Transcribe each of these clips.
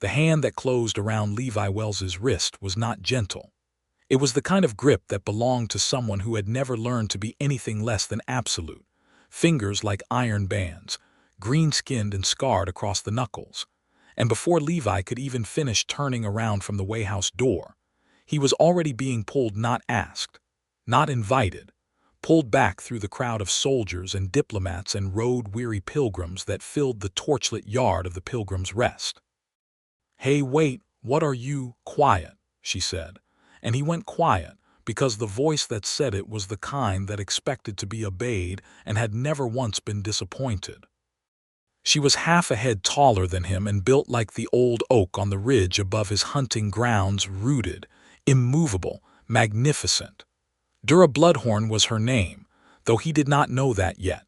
The hand that closed around Levi Wells's wrist was not gentle. It was the kind of grip that belonged to someone who had never learned to be anything less than absolute. Fingers like iron bands, green-skinned and scarred across the knuckles. And before Levi could even finish turning around from the wayhouse door, he was already being pulled, not asked, not invited, pulled back through the crowd of soldiers and diplomats and road-weary pilgrims that filled the torchlit yard of the Pilgrim's Rest. "Hey, wait, what are you?" "Quiet," she said. And he went quiet, because the voice that said it was the kind that expected to be obeyed and had never once been disappointed. She was half a head taller than him and built like the old oak on the ridge above his hunting grounds, rooted, immovable, magnificent. Dura Bloodhorn was her name, though he did not know that yet.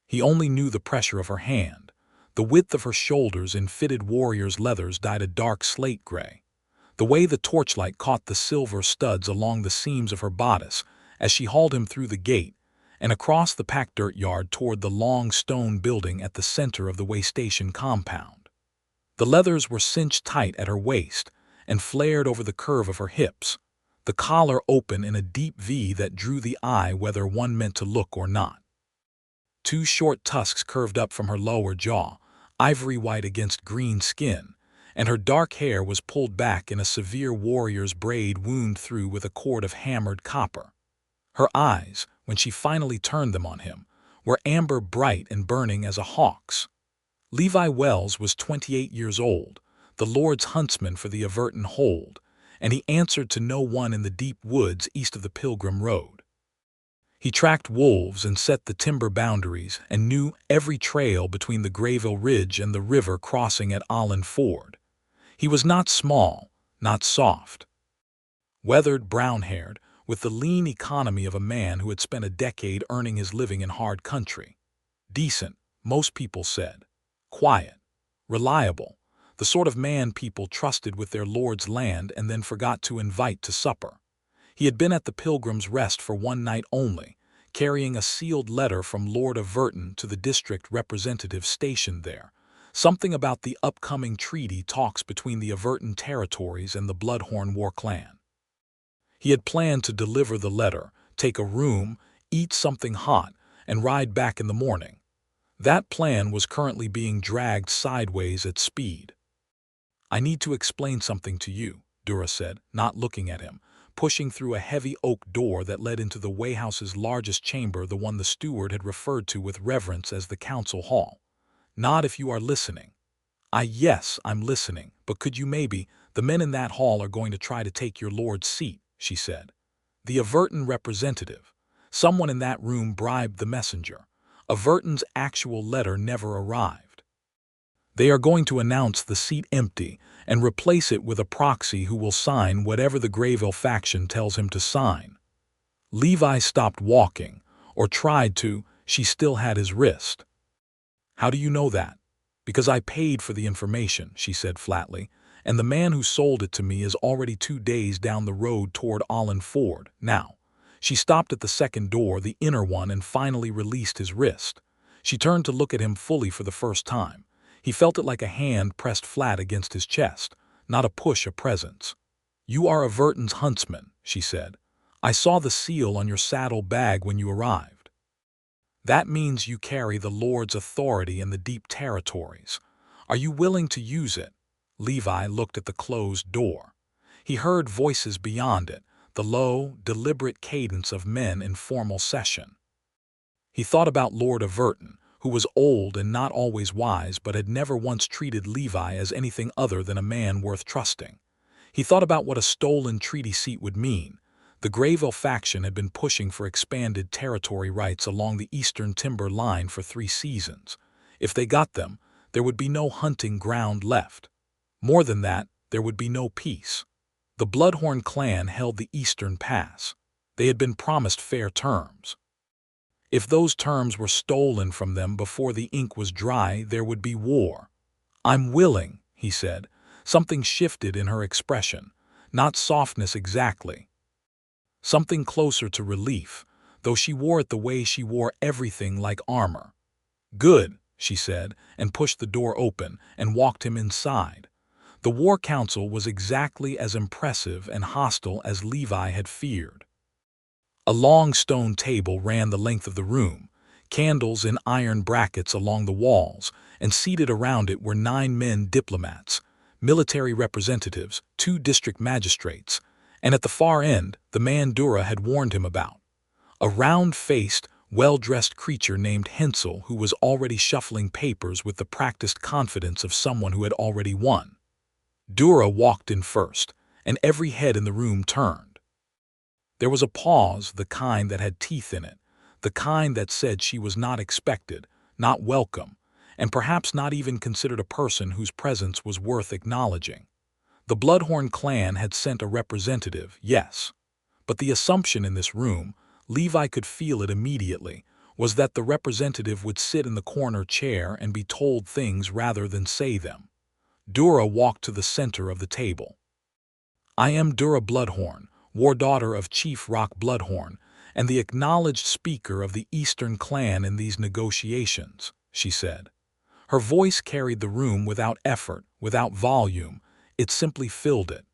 He only knew the pressure of her hand. The width of her shoulders in fitted warrior's leathers dyed a dark slate gray. The way the torchlight caught the silver studs along the seams of her bodice as she hauled him through the gate and across the packed dirt yard toward the long stone building at the center of the way station compound. The leathers were cinched tight at her waist and flared over the curve of her hips, the collar open in a deep V that drew the eye whether one meant to look or not. Two short tusks curved up from her lower jaw, ivory white against green skin, and her dark hair was pulled back in a severe warrior's braid wound through with a cord of hammered copper. Her eyes, when she finally turned them on him, were amber bright and burning as a hawk's. Levi Wells was 28 years old, the Lord's huntsman for the Everton hold, and he answered to no one in the deep woods east of the Pilgrim Road. He tracked wolves and set the timber boundaries and knew every trail between the Grayville Ridge and the river crossing at Allen Ford. He was not small, not soft. Weathered, brown-haired, with the lean economy of a man who had spent a decade earning his living in hard country. Decent, most people said. Quiet. Reliable. The sort of man people trusted with their Lord's land and then forgot to invite to supper. He had been at the Pilgrim's Rest for one night only, carrying a sealed letter from Lord Everton to the district representative stationed there. Something about the upcoming treaty talks between the Everton territories and the Bloodhorn war clan. He had planned to deliver the letter, take a room, eat something hot, and ride back in the morning. That plan was currently being dragged sideways at speed. "I need to explain something to you," Dura said, not looking at him, pushing through a heavy oak door that led into the Wayhouse's largest chamber, the one the steward had referred to with reverence as the council hall. "Not if you are listening." Yes, I'm listening, but could you maybe, the men in that hall are going to try to take your lord's seat," she said. The Everton representative. Someone in that room bribed the messenger. Everton's actual letter never arrived. "They are going to announce the seat empty and replace it with a proxy who will sign whatever the Grayville faction tells him to sign." Levi stopped walking, or tried to. She still had his wrist. "How do you know that?" "Because I paid for the information," she said flatly, "and the man who sold it to me is already 2 days down the road toward Allen Ford. Now." She stopped at the second door, the inner one, and finally released his wrist. She turned to look at him fully for the first time. He felt it like a hand pressed flat against his chest, not a push, a presence. "You are Everton's huntsman," she said. "I saw the seal on your saddle bag when you arrived. That means you carry the Lord's authority in the deep territories. Are you willing to use it?" Levi looked at the closed door. He heard voices beyond it, the low, deliberate cadence of men in formal session. He thought about Lord Everton, who was old and not always wise but had never once treated Levi as anything other than a man worth trusting. He thought about what a stolen treaty seat would mean. The Grayville faction had been pushing for expanded territory rights along the eastern timber line for 3 seasons. If they got them, there would be no hunting ground left. More than that, there would be no peace. The Bloodhorn clan held the Eastern Pass. They had been promised fair terms. If those terms were stolen from them before the ink was dry, there would be war. "I'm willing," he said. Something shifted in her expression. Not softness exactly. Something closer to relief, though she wore it the way she wore everything, like armor. "Good," she said, and pushed the door open and walked him inside. The War Council was exactly as impressive and hostile as Levi had feared. A long stone table ran the length of the room, candles in iron brackets along the walls, and seated around it were 9 men diplomats, military representatives, 2 district magistrates, and at the far end, the man Dura had warned him about. A round-faced, well-dressed creature named Hensel who was already shuffling papers with the practiced confidence of someone who had already won. Dura walked in first, and every head in the room turned. There was a pause, the kind that had teeth in it, the kind that said she was not expected, not welcome, and perhaps not even considered a person whose presence was worth acknowledging. The Bloodhorn clan had sent a representative, yes, but the assumption in this room, Levi could feel it immediately, was that the representative would sit in the corner chair and be told things rather than say them. Dura walked to the center of the table. "I am Dura Bloodhorn, war daughter of Chief Rock Bloodhorn, and the acknowledged speaker of the Eastern clan in these negotiations," she said. Her voice carried the room without effort, without volume, it simply filled it.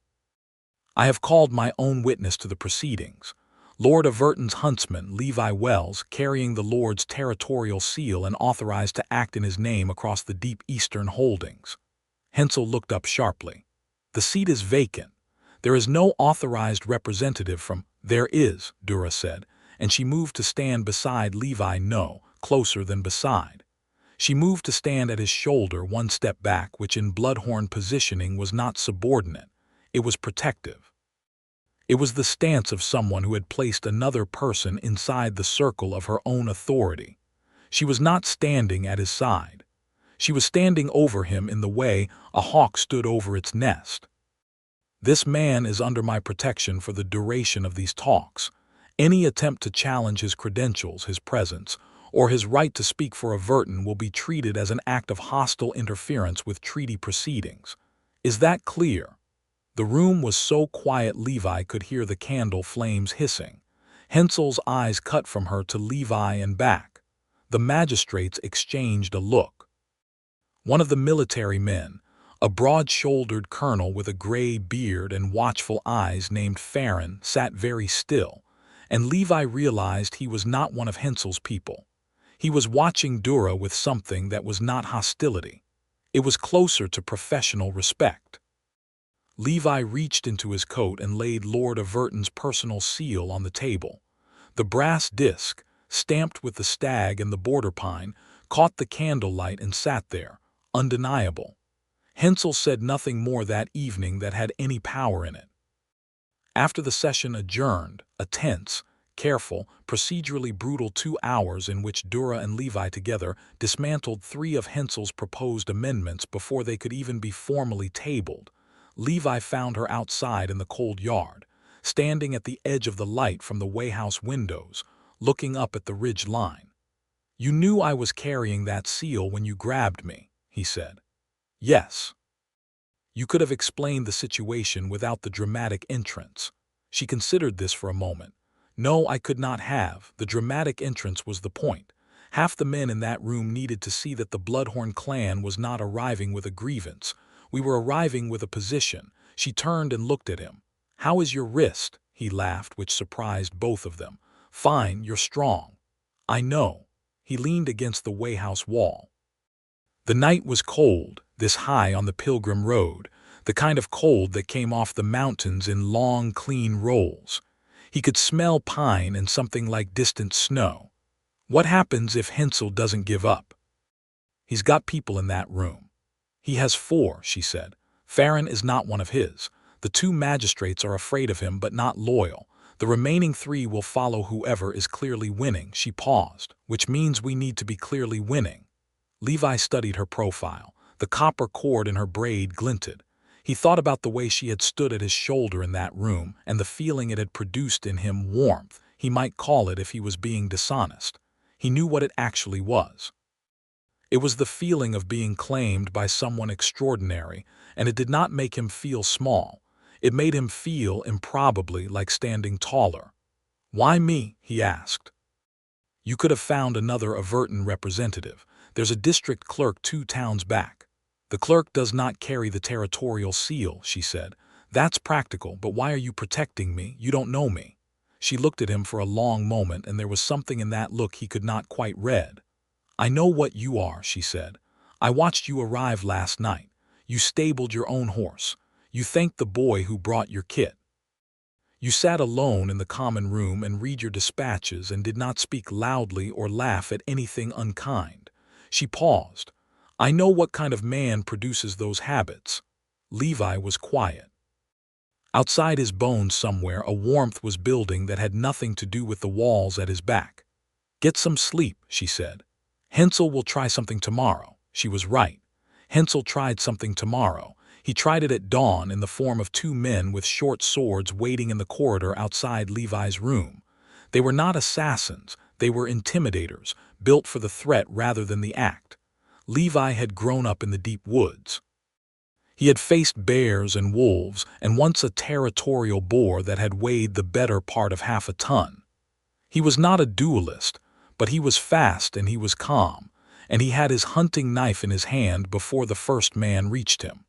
"I have called my own witness to the proceedings, Lord Averton's huntsman, Levi Wells, carrying the Lord's territorial seal and authorized to act in his name across the deep Eastern holdings." Hensel looked up sharply. "The seat is vacant. There is no authorized representative from—" "There is," Dura said, and she moved to stand beside Levi, no, closer than beside. She moved to stand at his shoulder, one step back, which in Bloodhorn positioning was not subordinate. It was protective. It was the stance of someone who had placed another person inside the circle of her own authority. She was not standing at his side. She was standing over him in the way a hawk stood over its nest. "This man is under my protection for the duration of these talks. Any attempt to challenge his credentials, his presence, or his right to speak for Averton will be treated as an act of hostile interference with treaty proceedings. Is that clear?" The room was so quiet Levi could hear the candle flames hissing. Hensel's eyes cut from her to Levi and back. The magistrates exchanged a look. One of the military men, a broad-shouldered colonel with a gray beard and watchful eyes named Farron, sat very still, and Levi realized he was not one of Hensel's people. He was watching Dura with something that was not hostility. It was closer to professional respect. Levi reached into his coat and laid Lord Averton's personal seal on the table. The brass disc, stamped with the stag and the border pine, caught the candlelight and sat there, undeniable. Hensel said nothing more that evening that had any power in it. After the session adjourned, a tense, careful, procedurally brutal 2 hours in which Dura and Levi together dismantled 3 of Hensel's proposed amendments before they could even be formally tabled. Levi found her outside in the cold yard, standing at the edge of the light from the wayhouse windows, looking up at the ridge line. "You knew I was carrying that seal when you grabbed me," he said. "Yes." "You could have explained the situation without the dramatic entrance." She considered this for a moment. "No, I could not have. The dramatic entrance was the point. Half the men in that room needed to see that the Bloodhorn clan was not arriving with a grievance. We were arriving with a position." She turned and looked at him. "How is your wrist?" He laughed, which surprised both of them. "Fine, you're strong." "I know." He leaned against the wayhouse wall. The night was cold, this high on the Pilgrim Road, the kind of cold that came off the mountains in long, clean rolls. He could smell pine and something like distant snow. "What happens if Hensel doesn't give up?" "He's got people in that room." "He has 4, she said. "Farron is not one of his. The 2 magistrates are afraid of him but not loyal. The remaining 3 will follow whoever is clearly winning." She paused. "Which means we need to be clearly winning." Levi studied her profile. The copper cord in her braid glinted. He thought about the way she had stood at his shoulder in that room and the feeling it had produced in him, warmth, he might call it if he was being dishonest. He knew what it actually was. It was the feeling of being claimed by someone extraordinary, and it did not make him feel small. It made him feel, improbably, like standing taller. "Why me?" he asked. "You could have found another Averton representative. There's a district clerk 2 towns back." "The clerk does not carry the territorial seal," she said. "That's practical, but why are you protecting me? You don't know me." She looked at him for a long moment, and there was something in that look he could not quite read. "I know what you are," she said. "I watched you arrive last night. You stabled your own horse. You thanked the boy who brought your kit. You sat alone in the common room and read your dispatches and did not speak loudly or laugh at anything unkind." She paused. "I know what kind of man produces those habits." Levi was quiet. Outside his bones somewhere, a warmth was building that had nothing to do with the walls at his back. "Get some sleep," she said. "Hensel will try something tomorrow." She was right. Hensel tried something tomorrow. He tried it at dawn in the form of two men with short swords waiting in the corridor outside Levi's room. They were not assassins, they were intimidators, built for the threat rather than the act. Levi had grown up in the deep woods. He had faced bears and wolves, and once a territorial boar that had weighed the better part of half a ton. He was not a duelist, but he was fast and he was calm, and he had his hunting knife in his hand before the first man reached him.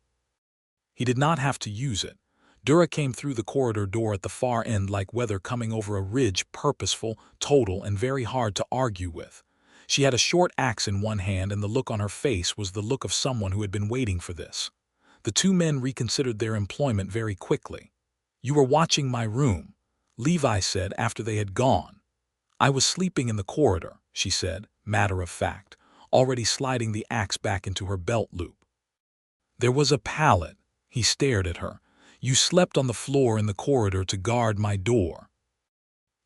He did not have to use it. Dura came through the corridor door at the far end like weather coming over a ridge, purposeful, total, and very hard to argue with. She had a short axe in one hand, and the look on her face was the look of someone who had been waiting for this. The two men reconsidered their employment very quickly. "You were watching my room," Levi said after they had gone. "I was sleeping in the corridor," she said, matter of fact, already sliding the axe back into her belt loop. "There was a pallet." He stared at her. "You slept on the floor in the corridor to guard my door."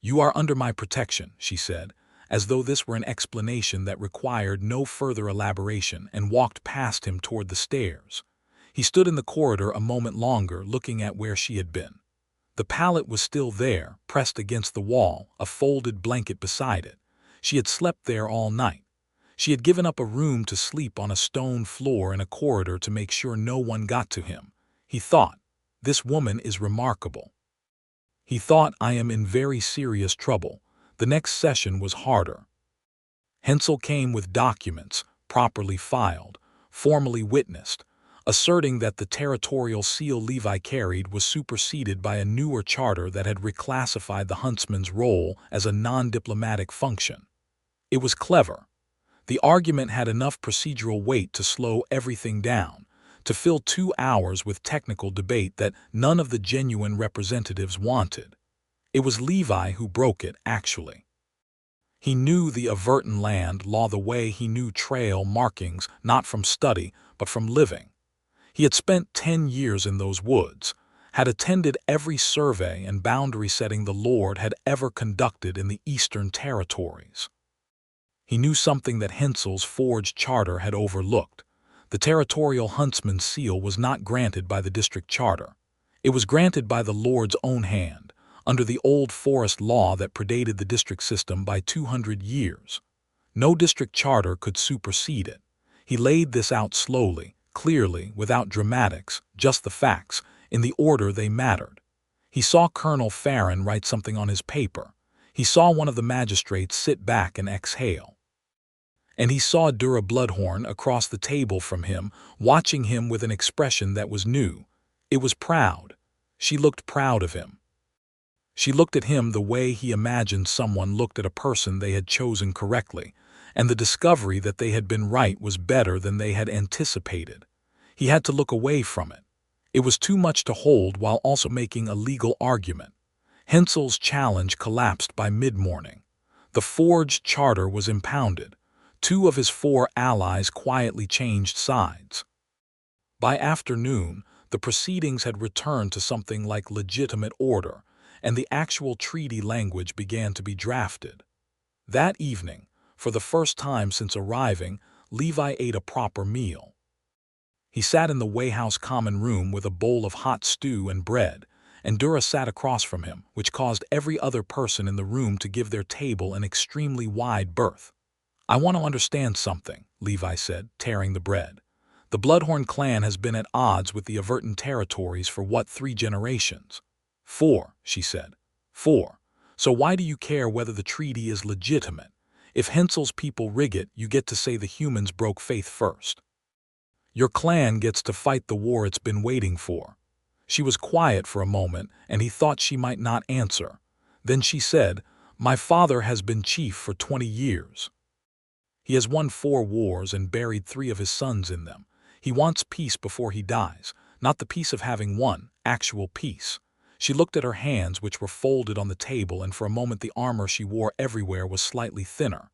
"You are under my protection," she said, as though this were an explanation that required no further elaboration, and walked past him toward the stairs. He stood in the corridor a moment longer, looking at where she had been. The pallet was still there, pressed against the wall, a folded blanket beside it. She had slept there all night. She had given up a room to sleep on a stone floor in a corridor to make sure no one got to him. He thought, "This woman is remarkable." He thought, "I am in very serious trouble." The next session was harder. Hensel came with documents, properly filed, formally witnessed, asserting that the territorial seal Levi carried was superseded by a newer charter that had reclassified the huntsman's role as a non-diplomatic function. It was clever. The argument had enough procedural weight to slow everything down, to fill 2 hours with technical debate that none of the genuine representatives wanted. It was Levi who broke it, actually. He knew the Averton land law the way he knew trail markings, not from study, but from living. He had spent 10 years in those woods, had attended every survey and boundary setting the Lord had ever conducted in the Eastern Territories. He knew something that Hensel's forged charter had overlooked. The territorial huntsman's seal was not granted by the district charter. It was granted by the Lord's own hand, under the old forest law that predated the district system by 200 years. No district charter could supersede it. He laid this out slowly, clearly, without dramatics, just the facts, in the order they mattered. He saw Colonel Farron write something on his paper. He saw one of the magistrates sit back and exhale. And he saw Dura Bloodhorn across the table from him, watching him with an expression that was new. It was proud. She looked proud of him. She looked at him the way he imagined someone looked at a person they had chosen correctly, and the discovery that they had been right was better than they had anticipated. He had to look away from it. It was too much to hold while also making a legal argument. Hensel's challenge collapsed by mid-morning. The forged charter was impounded. 2 of his 4 allies quietly changed sides. By afternoon, the proceedings had returned to something like legitimate order, and the actual treaty language began to be drafted. That evening, for the first time since arriving, Levi ate a proper meal. He sat in the Wayhouse common room with a bowl of hot stew and bread, and Dura sat across from him, which caused every other person in the room to give their table an extremely wide berth. "I want to understand something," Levi said, tearing the bread. "The Bloodhorn clan has been at odds with the Averton territories for what, 3 generations? 4, she said. 4. So why do you care whether the treaty is legitimate? If Hensel's people rig it, you get to say the humans broke faith first. Your clan gets to fight the war it's been waiting for." She was quiet for a moment, and he thought she might not answer. Then she said, "My father has been chief for 20 years. He has won 4 wars and buried 3 of his sons in them. He wants peace before he dies, not the peace of having won, actual peace." She looked at her hands, which were folded on the table, and for a moment the armor she wore everywhere was slightly thinner.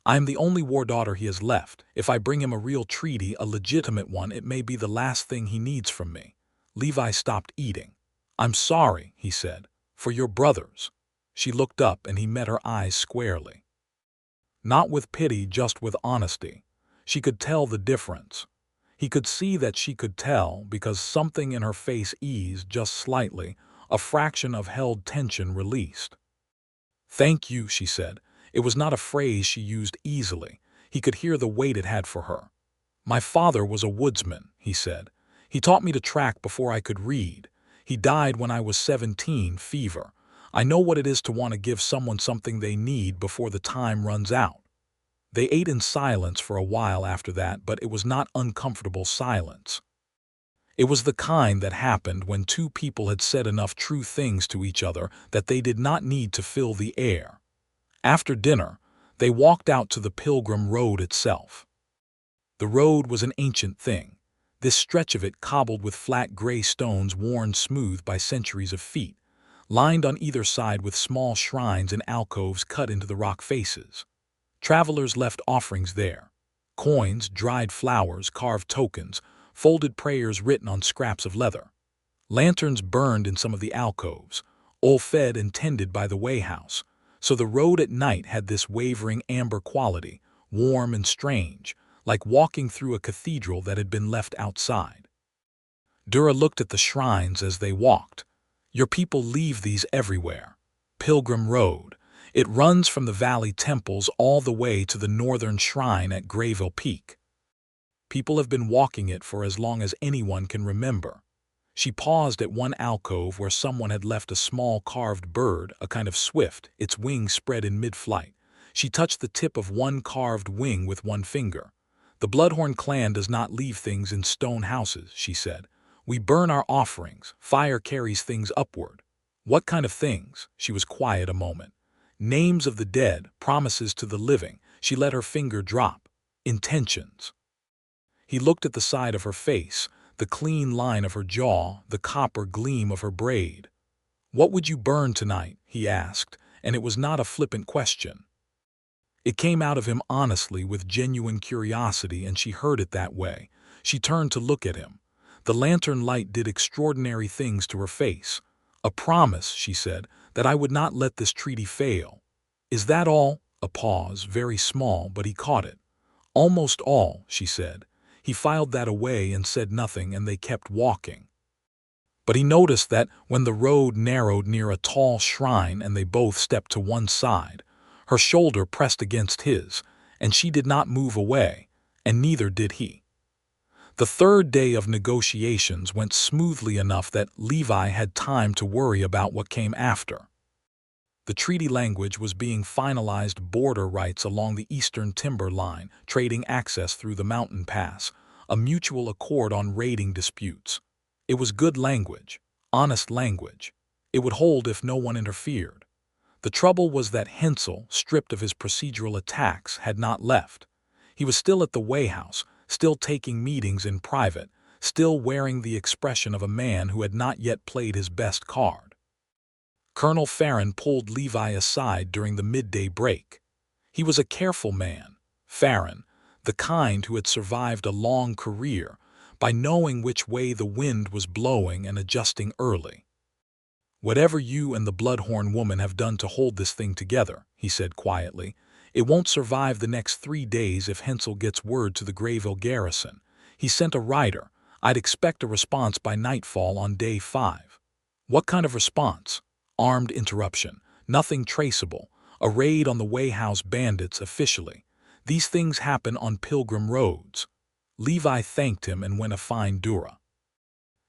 "I am the only war daughter he has left. If I bring him a real treaty, a legitimate one, it may be the last thing he needs from me." Levi stopped eating. "I'm sorry," he said, "for your brothers." She looked up and he met her eyes squarely. Not with pity, just with honesty. She could tell the difference. He could see that she could tell because something in her face eased just slightly, a fraction of held tension released. "Thank you," she said. It was not a phrase she used easily. He could hear the weight it had for her. "My father was a woodsman," he said. "He taught me to track before I could read. He died when I was 17, fever. I know what it is to want to give someone something they need before the time runs out." They ate in silence for a while after that, but it was not uncomfortable silence. It was the kind that happened when 2 people had said enough true things to each other that they did not need to fill the air. After dinner, they walked out to the Pilgrim Road itself. The road was an ancient thing, this stretch of it cobbled with flat gray stones worn smooth by centuries of feet, lined on either side with small shrines and alcoves cut into the rock faces. Travelers left offerings there: coins, dried flowers, carved tokens, folded prayers written on scraps of leather. Lanterns burned in some of the alcoves, all fed and tended by the wayhouse, so the road at night had this wavering amber quality, warm and strange, like walking through a cathedral that had been left outside. Dura looked at the shrines as they walked. "Your people leave these everywhere. Pilgrim Road. It runs from the valley temples all the way to the northern shrine at Grayville Peak. People have been walking it for as long as anyone can remember." She paused at one alcove where someone had left a small carved bird, a kind of swift, its wings spread in mid-flight. She touched the tip of one carved wing with one finger. "The Bloodhorn clan does not leave things in stone houses," she said. "We burn our offerings. Fire carries things upward." "What kind of things?" She was quiet a moment. "Names of the dead, promises to the living." She let her finger drop. "Intentions." He looked at the side of her face, the clean line of her jaw, the copper gleam of her braid. "What would you burn tonight?" he asked, and it was not a flippant question. It came out of him honestly, with genuine curiosity, and she heard it that way. She turned to look at him. The lantern light did extraordinary things to her face. "A promise," she said, "that I would not let this treaty fail." "Is that all?" A pause, very small, but he caught it. "Almost all," she said. He filed that away and said nothing, and they kept walking. But he noticed that when the road narrowed near a tall shrine and they both stepped to one side, her shoulder pressed against his, and she did not move away, and neither did he. The 3rd day of negotiations went smoothly enough that Levi had time to worry about what came after. The treaty language was being finalized: border rights along the eastern timber line, trading access through the mountain pass, a mutual accord on raiding disputes. It was good language, honest language. It would hold if no one interfered. The trouble was that Hensel, stripped of his procedural attacks, had not left. He was still at the wayhouse, still taking meetings in private, still wearing the expression of a man who had not yet played his best card. Colonel Farron pulled Levi aside during the midday break. He was a careful man, Farron, the kind who had survived a long career by knowing which way the wind was blowing and adjusting early. "Whatever you and the Bloodhorn woman have done to hold this thing together," he said quietly, "it won't survive the next 3 days if Hensel gets word to the Grayville garrison. He sent a rider. I'd expect a response by nightfall on day 5. "What kind of response?" "Armed interruption. Nothing traceable. A raid on the wayhouse bandits officially. These things happen on pilgrim roads." Levi thanked him and went to find Dura.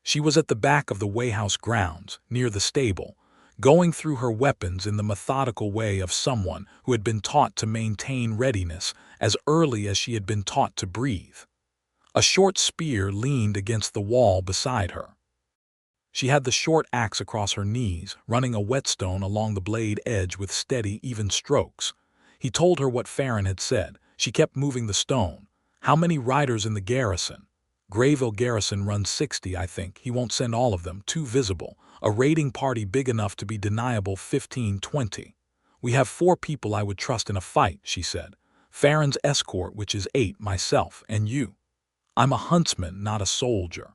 She was at the back of the wayhouse grounds, near the stable, going through her weapons in the methodical way of someone who had been taught to maintain readiness as early as she had been taught to breathe. A short spear leaned against the wall beside her. She had the short axe across her knees, running a whetstone along the blade edge with steady, even strokes. He told her what Farron had said. She kept moving the stone. How many riders in the garrison? Grayville garrison runs 60, I think. He won't send all of them, too visible. A raiding party big enough to be deniable 15, 20. We have 4 people I would trust in a fight, she said. Farron's escort, which is 8, myself, and you. I'm a huntsman, not a soldier.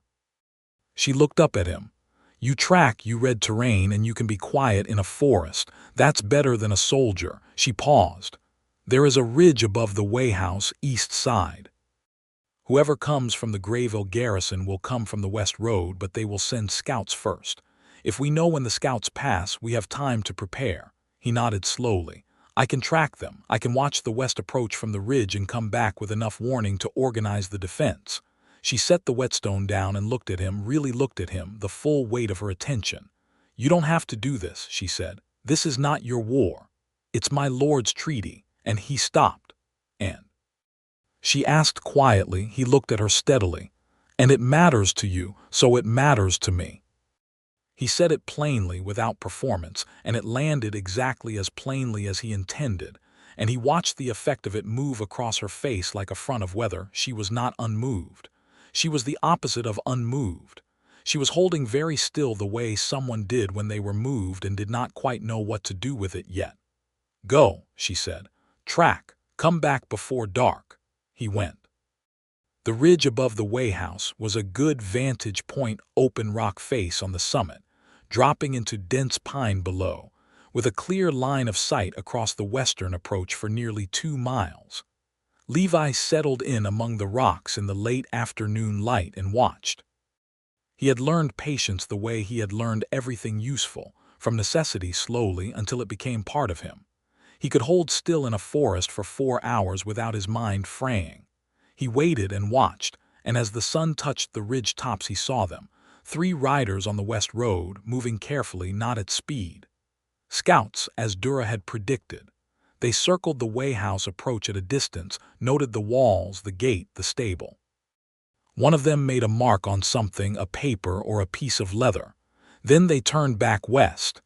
She looked up at him. You track, you read terrain, and you can be quiet in a forest. That's better than a soldier. She paused. There is a ridge above the Wayhouse, east side. Whoever comes from the Grayville garrison will come from the west road, but they will send scouts first. If we know when the scouts pass, we have time to prepare. He nodded slowly. I can track them. I can watch the west approach from the ridge and come back with enough warning to organize the defense. She set the whetstone down and looked at him, really looked at him, the full weight of her attention. You don't have to do this, she said. This is not your war. It's my lord's treaty. And he stopped. And she asked quietly. He looked at her steadily. And it matters to you, so it matters to me. He said it plainly, without performance, and it landed exactly as plainly as he intended, and he watched the effect of it move across her face like a front of weather. She was not unmoved. She was the opposite of unmoved. She was holding very still the way someone did when they were moved and did not quite know what to do with it yet. Go, she said. Track. Come back before dark. He went. The ridge above the Wayhouse was a good vantage point, open rock face on the summit, dropping into dense pine below, with a clear line of sight across the western approach for nearly 2 miles. Levi settled in among the rocks in the late afternoon light and watched. He had learned patience the way he had learned everything useful, from necessity slowly until it became part of him. He could hold still in a forest for 4 hours without his mind fraying. He waited and watched, and as the sun touched the ridge tops he saw them, 3 riders on the west road, moving carefully, not at speed. Scouts, as Dura had predicted. They circled the Wayhouse approach at a distance, noted the walls, the gate, the stable. One of them made a mark on something, a paper or a piece of leather. Then they turned back west.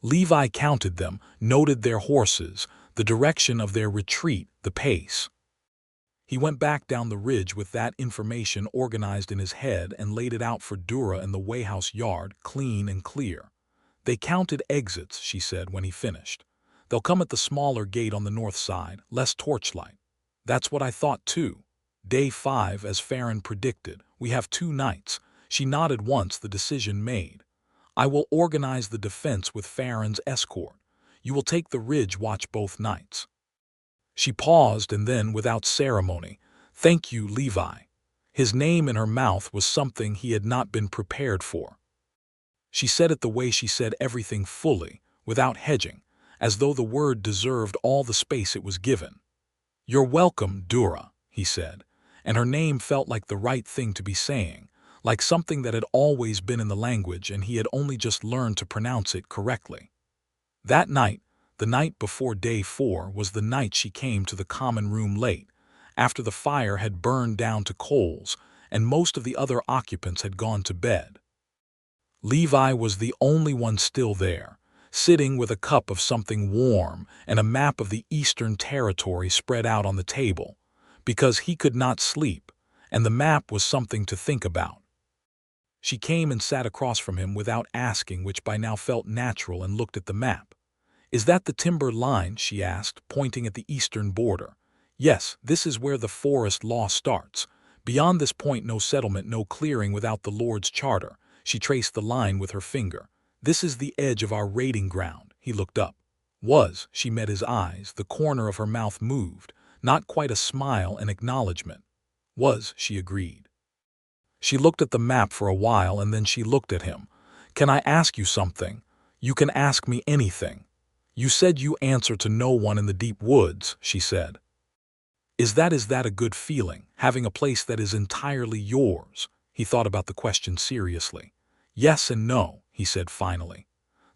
Levi counted them, noted their horses, the direction of their retreat, the pace. He went back down the ridge with that information organized in his head and laid it out for Dura in the Wayhouse yard, clean and clear. They counted exits, she said when he finished. They'll come at the smaller gate on the north side, less torchlight. That's what I thought too. Day 5, as Farron predicted. We have 2 nights. She nodded once, the decision made. I will organize the defense with Farron's escort. You will take the ridge watch both nights. She paused and then, without ceremony, Thank you, Levi. His name in her mouth was something he had not been prepared for. She said it the way she said everything, fully, without hedging, as though the word deserved all the space it was given. You're welcome, Dura, he said, and her name felt like the right thing to be saying, like something that had always been in the language and he had only just learned to pronounce it correctly. That night, the night before day 4, was the night she came to the common room late, after the fire had burned down to coals and most of the other occupants had gone to bed. Levi was the only one still there, sitting with a cup of something warm and a map of the Eastern Territory spread out on the table, because he could not sleep, and the map was something to think about. She came and sat across from him without asking, which by now felt natural, and looked at the map. Is that the timber line? She asked, pointing at the eastern border. Yes, this is where the forest law starts. Beyond this point no settlement, no clearing without the Lord's charter. She traced the line with her finger. This is the edge of our raiding ground. He looked up. She met his eyes. The corner of her mouth moved, not quite a smile, an acknowledgement. She agreed. She looked at the map for a while and then she looked at him. Can I ask you something? You can ask me anything. You said you answer to no one in the deep woods, she said. Is that a good feeling, having a place that is entirely yours? He thought about the question seriously. Yes and no, he said finally.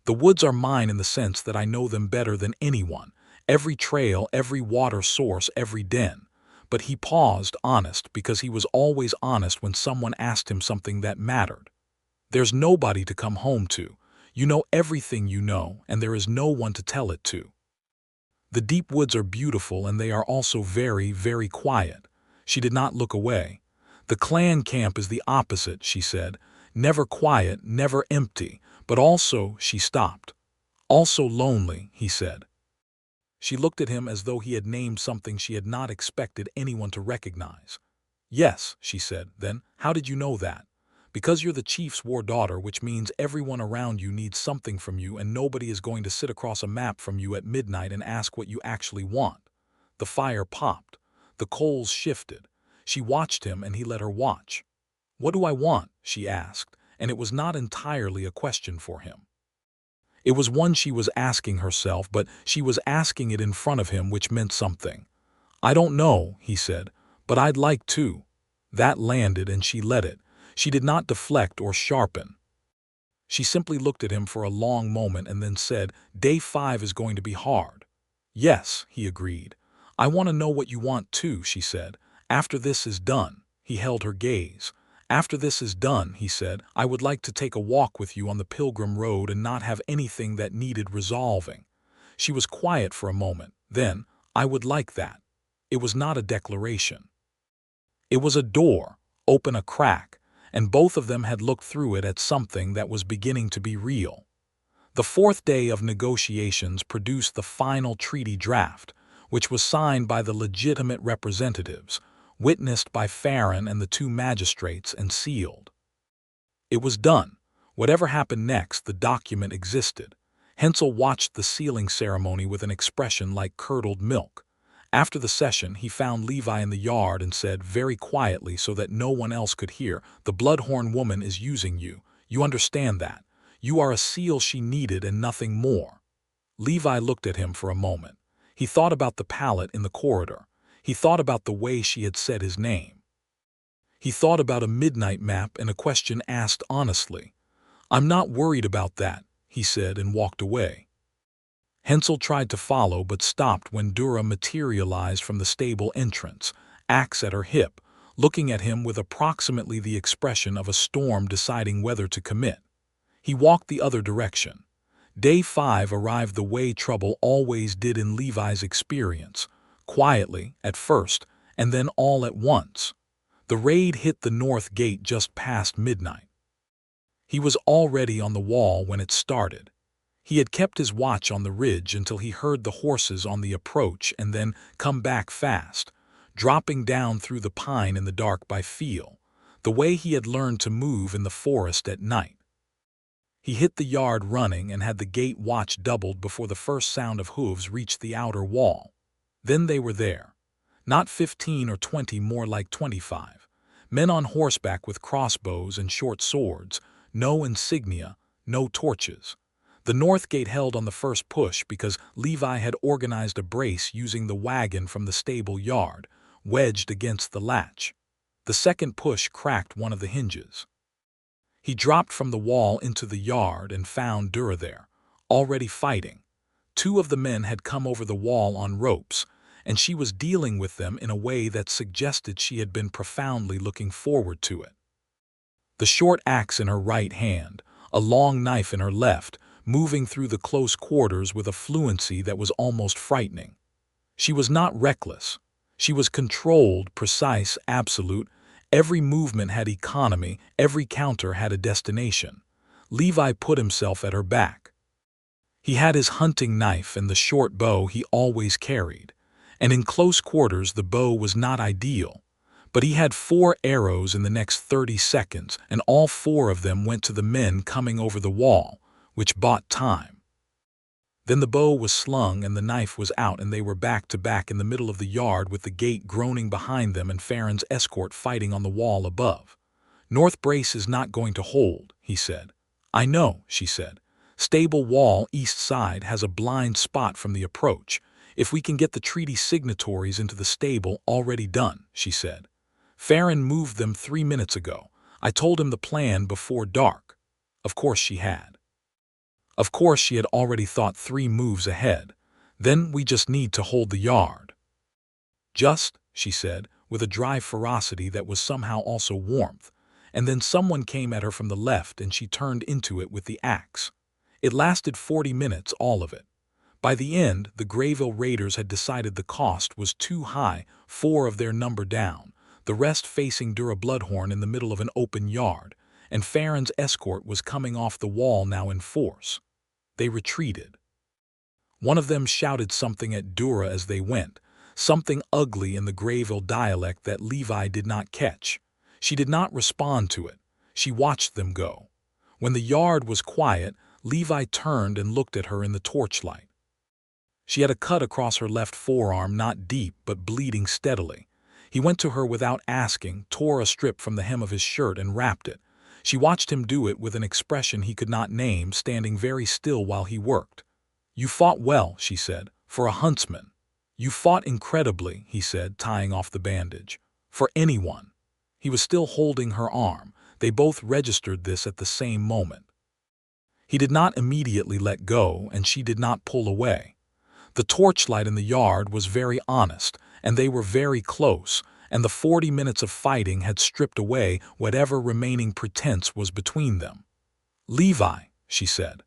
The woods are mine in the sense that I know them better than anyone, every trail, every water source, every den. but he paused, honest, because he was always honest when someone asked him something that mattered. There's nobody to come home to. You know everything you know, and there is no one to tell it to. The deep woods are beautiful, and they are also very, very quiet. She did not look away. The clan camp is the opposite, she said. Never quiet, never empty, but also, she stopped. Also lonely, he said. She looked at him as though he had named something she had not expected anyone to recognize. Yes, she said. Then, how did you know that? Because you're the chief's war daughter, which means everyone around you needs something from you, and nobody is going to sit across a map from you at midnight and ask what you actually want. The fire popped. The coals shifted. She watched him, and he let her watch. What do I want? She asked, and it was not entirely a question for him. It was one she was asking herself, but she was asking it in front of him, which meant something. I don't know, he said, but I'd like to. That landed, and she let it. She did not deflect or sharpen. She simply looked at him for a long moment and then said, Day 5 is going to be hard. Yes, he agreed. I want to know what you want too, she said. After this is done. He held her gaze. After this is done, he said, I would like to take a walk with you on the Pilgrim Road and not have anything that needed resolving. She was quiet for a moment. Then, I would like that. It was not a declaration. It was a door, open a crack, and both of them had looked through it at something that was beginning to be real. The fourth day of negotiations produced the final treaty draft, which was signed by the legitimate representatives, witnessed by Farron and the two magistrates, and sealed. It was done. Whatever happened next, the document existed. Hensel watched the sealing ceremony with an expression like curdled milk. After the session, he found Levi in the yard and said very quietly so that no one else could hear, The Bloodhorn woman is using you. You understand that. You are a seal she needed and nothing more. Levi looked at him for a moment. He thought about the pallet in the corridor. He thought about the way she had said his name. He thought about a midnight map and a question asked honestly. I'm not worried about that, he said, and walked away. Hensel tried to follow but stopped when Dura materialized from the stable entrance, axe at her hip, looking at him with approximately the expression of a storm deciding whether to commit. He walked the other direction. Day 5 arrived the way trouble always did in Levi's experience, quietly at first, and then all at once. The raid hit the north gate just past midnight. He was already on the wall when it started. He had kept his watch on the ridge until he heard the horses on the approach and then come back fast, dropping down through the pine in the dark by feel, the way he had learned to move in the forest at night. He hit the yard running and had the gate watch doubled before the first sound of hooves reached the outer wall. Then they were there. Not 15 or 20, more like 25. Men on horseback with crossbows and short swords, no insignia, no torches. The north gate held on the first push because Levi had organized a brace using the wagon from the stable yard, wedged against the latch. The second push cracked one of the hinges. He dropped from the wall into the yard and found Dura there, already fighting. 2 of the men had come over the wall on ropes, and she was dealing with them in a way that suggested she had been profoundly looking forward to it. The short axe in her right hand, a long knife in her left, moving through the close quarters with a fluency that was almost frightening. She was not reckless. She was controlled, precise, absolute. Every movement had economy, every counter had a destination. Levi put himself at her back. He had his hunting knife and the short bow he always carried, and in close quarters the bow was not ideal. But he had 4 arrows in the next 30 seconds, and all 4 of them went to the men coming over the wall, which bought time. Then the bow was slung and the knife was out, and they were back to back in the middle of the yard with the gate groaning behind them and Farron's escort fighting on the wall above. North brace is not going to hold, he said. I know, she said. Stable wall east side has a blind spot from the approach. If we can get the treaty signatories into the stable, already done, she said. Farron moved them 3 minutes ago. I told him the plan before dark. Of course she had. Of course she had already thought 3 moves ahead. Then we just need to hold the yard. Just, she said, with a dry ferocity that was somehow also warmth, and then someone came at her from the left and she turned into it with the axe. It lasted 40 minutes, all of it. By the end, the Grayville Raiders had decided the cost was too high, 4 of their number down, the rest facing Dura Bloodhorn in the middle of an open yard, and Farron's escort was coming off the wall now in force. They retreated. One of them shouted something at Dura as they went, something ugly in the Grayville dialect that Levi did not catch. She did not respond to it. She watched them go. When the yard was quiet, Levi turned and looked at her in the torchlight. She had a cut across her left forearm, not deep but bleeding steadily. He went to her without asking, tore a strip from the hem of his shirt and wrapped it. She watched him do it with an expression he could not name, standing very still while he worked. "You fought well," she said, "for a huntsman." "You fought incredibly," he said, tying off the bandage. "For anyone." He was still holding her arm. They both registered this at the same moment. He did not immediately let go, and she did not pull away. The torchlight in the yard was very honest, and they were very close, and the 40 minutes of fighting had stripped away whatever remaining pretense was between them. "Levi," she said.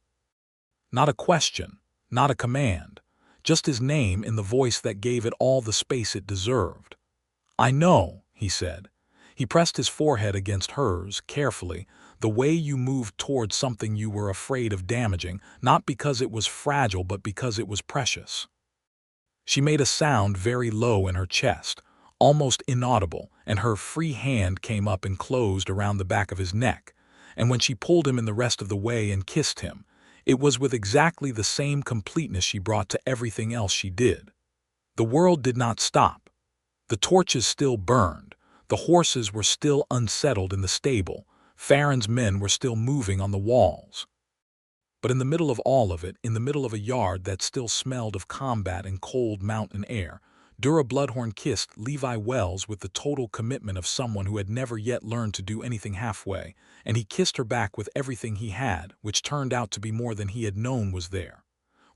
Not a question, not a command, just his name in the voice that gave it all the space it deserved. "I know," he said. He pressed his forehead against hers, carefully, "the way you moved towards something you were afraid of damaging, not because it was fragile but because it was precious." She made a sound very low in her chest, almost inaudible, and her free hand came up and closed around the back of his neck, and when she pulled him in the rest of the way and kissed him, it was with exactly the same completeness she brought to everything else she did. The world did not stop. The torches still burned. The horses were still unsettled in the stable. Farron's men were still moving on the walls. But in the middle of all of it, in the middle of a yard that still smelled of combat and cold mountain air, Dura Bloodhorn kissed Levi Wells with the total commitment of someone who had never yet learned to do anything halfway, and he kissed her back with everything he had, which turned out to be more than he had known was there.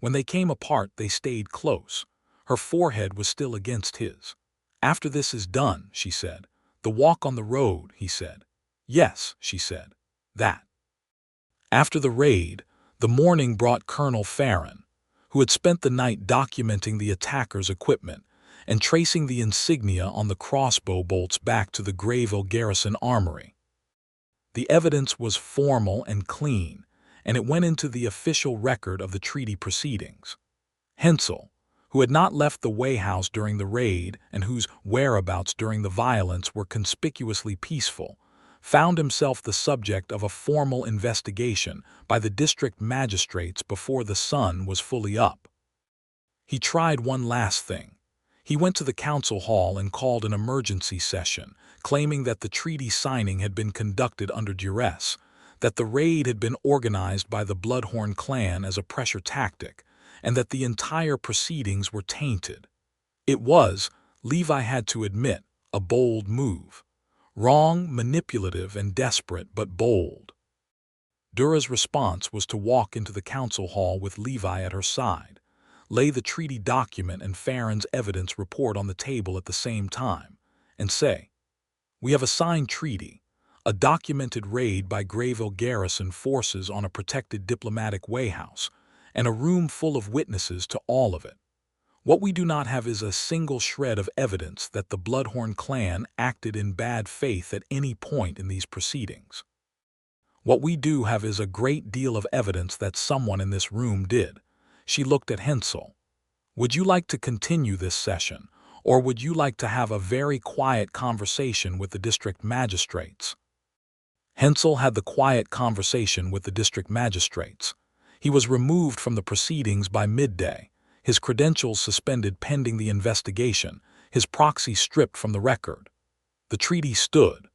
When they came apart, they stayed close. Her forehead was still against his. "After this is done," she said. "The walk on the road," he said. "Yes," she said. "That." After the raid, the morning brought Colonel Farron, who had spent the night documenting the attackers' equipment and tracing the insignia on the crossbow bolts back to the Grayville Garrison Armory. The evidence was formal and clean, and it went into the official record of the treaty proceedings. Hensel, who had not left the Way House during the raid and whose whereabouts during the violence were conspicuously peaceful, found himself the subject of a formal investigation by the district magistrates before the sun was fully up. He tried one last thing. He went to the council hall and called an emergency session, claiming that the treaty signing had been conducted under duress, that the raid had been organized by the Bloodhorn clan as a pressure tactic, and that the entire proceedings were tainted. It was, Levi had to admit, a bold move. Wrong, manipulative, and desperate, but bold. Dura's response was to walk into the council hall with Levi at her side, lay the treaty document and Farron's evidence report on the table at the same time, and say, "We have a signed treaty, a documented raid by Grayville Garrison forces on a protected diplomatic way house, and a room full of witnesses to all of it. What we do not have is a single shred of evidence that the Bloodhorn clan acted in bad faith at any point in these proceedings. What we do have is a great deal of evidence that someone in this room did." She looked at Hensel. "Would you like to continue this session, or would you like to have a very quiet conversation with the district magistrates?" Hensel had the quiet conversation with the district magistrates. He was removed from the proceedings by midday, his credentials suspended pending the investigation, his proxy stripped from the record. The treaty stood.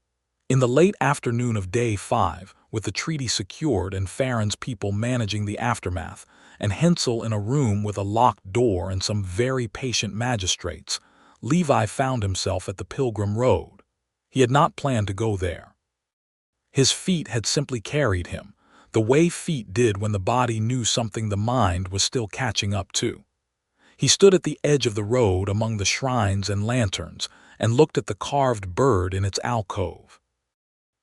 In the late afternoon of Day 5, with the treaty secured and Farron's people managing the aftermath, and Hensel in a room with a locked door and some very patient magistrates, Levi found himself at the Pilgrim Road. He had not planned to go there. His feet had simply carried him, the way feet did when the body knew something the mind was still catching up to. He stood at the edge of the road among the shrines and lanterns and looked at the carved bird in its alcove.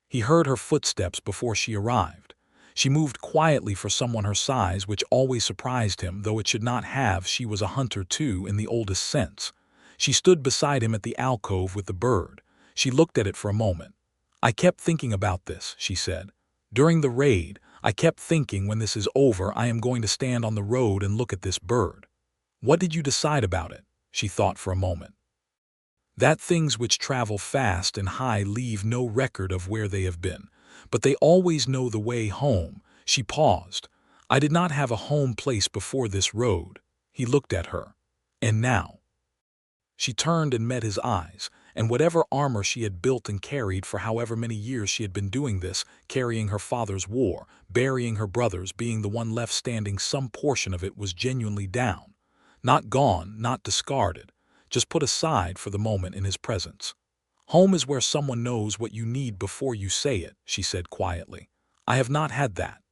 He heard her footsteps before she arrived. She moved quietly for someone her size, which always surprised him, though it should not have. She was a hunter too, in the oldest sense. She stood beside him at the alcove with the bird. She looked at it for a moment. "I kept thinking about this," she said. "During the raid, I kept thinking, when this is over, I am going to stand on the road and look at this bird." "What did you decide about it?" She thought for a moment. "That things which travel fast and high leave no record of where they have been, but they always know the way home." She paused. "I did not have a home place before this road." He looked at her. "And now?" She turned and met his eyes, and whatever armor she had built and carried for however many years she had been doing this, carrying her father's war, burying her brothers, being the one left standing, some portion of it was genuinely down. Not gone, not discarded, just put aside for the moment in his presence. "Home is where someone knows what you need before you say it," she said quietly. "I have not had that."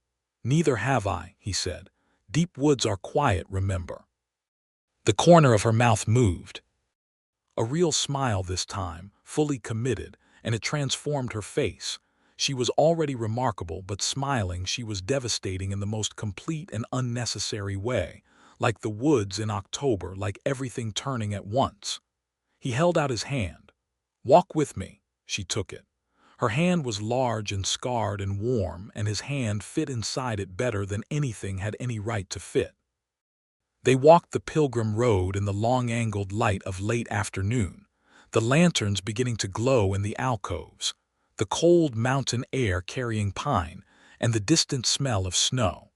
"Neither have I," he said. "Deep woods are quiet, remember." The corner of her mouth moved. A real smile this time, fully committed, and it transformed her face. She was already remarkable, but smiling she was devastating in the most complete and unnecessary way, like the woods in October, like everything turning at once. He held out his hand. "Walk with me." She took it. Her hand was large and scarred and warm, and his hand fit inside it better than anything had any right to fit. They walked the pilgrim road in the long-angled light of late afternoon, the lanterns beginning to glow in the alcoves, the cold mountain air carrying pine, and the distant smell of snow.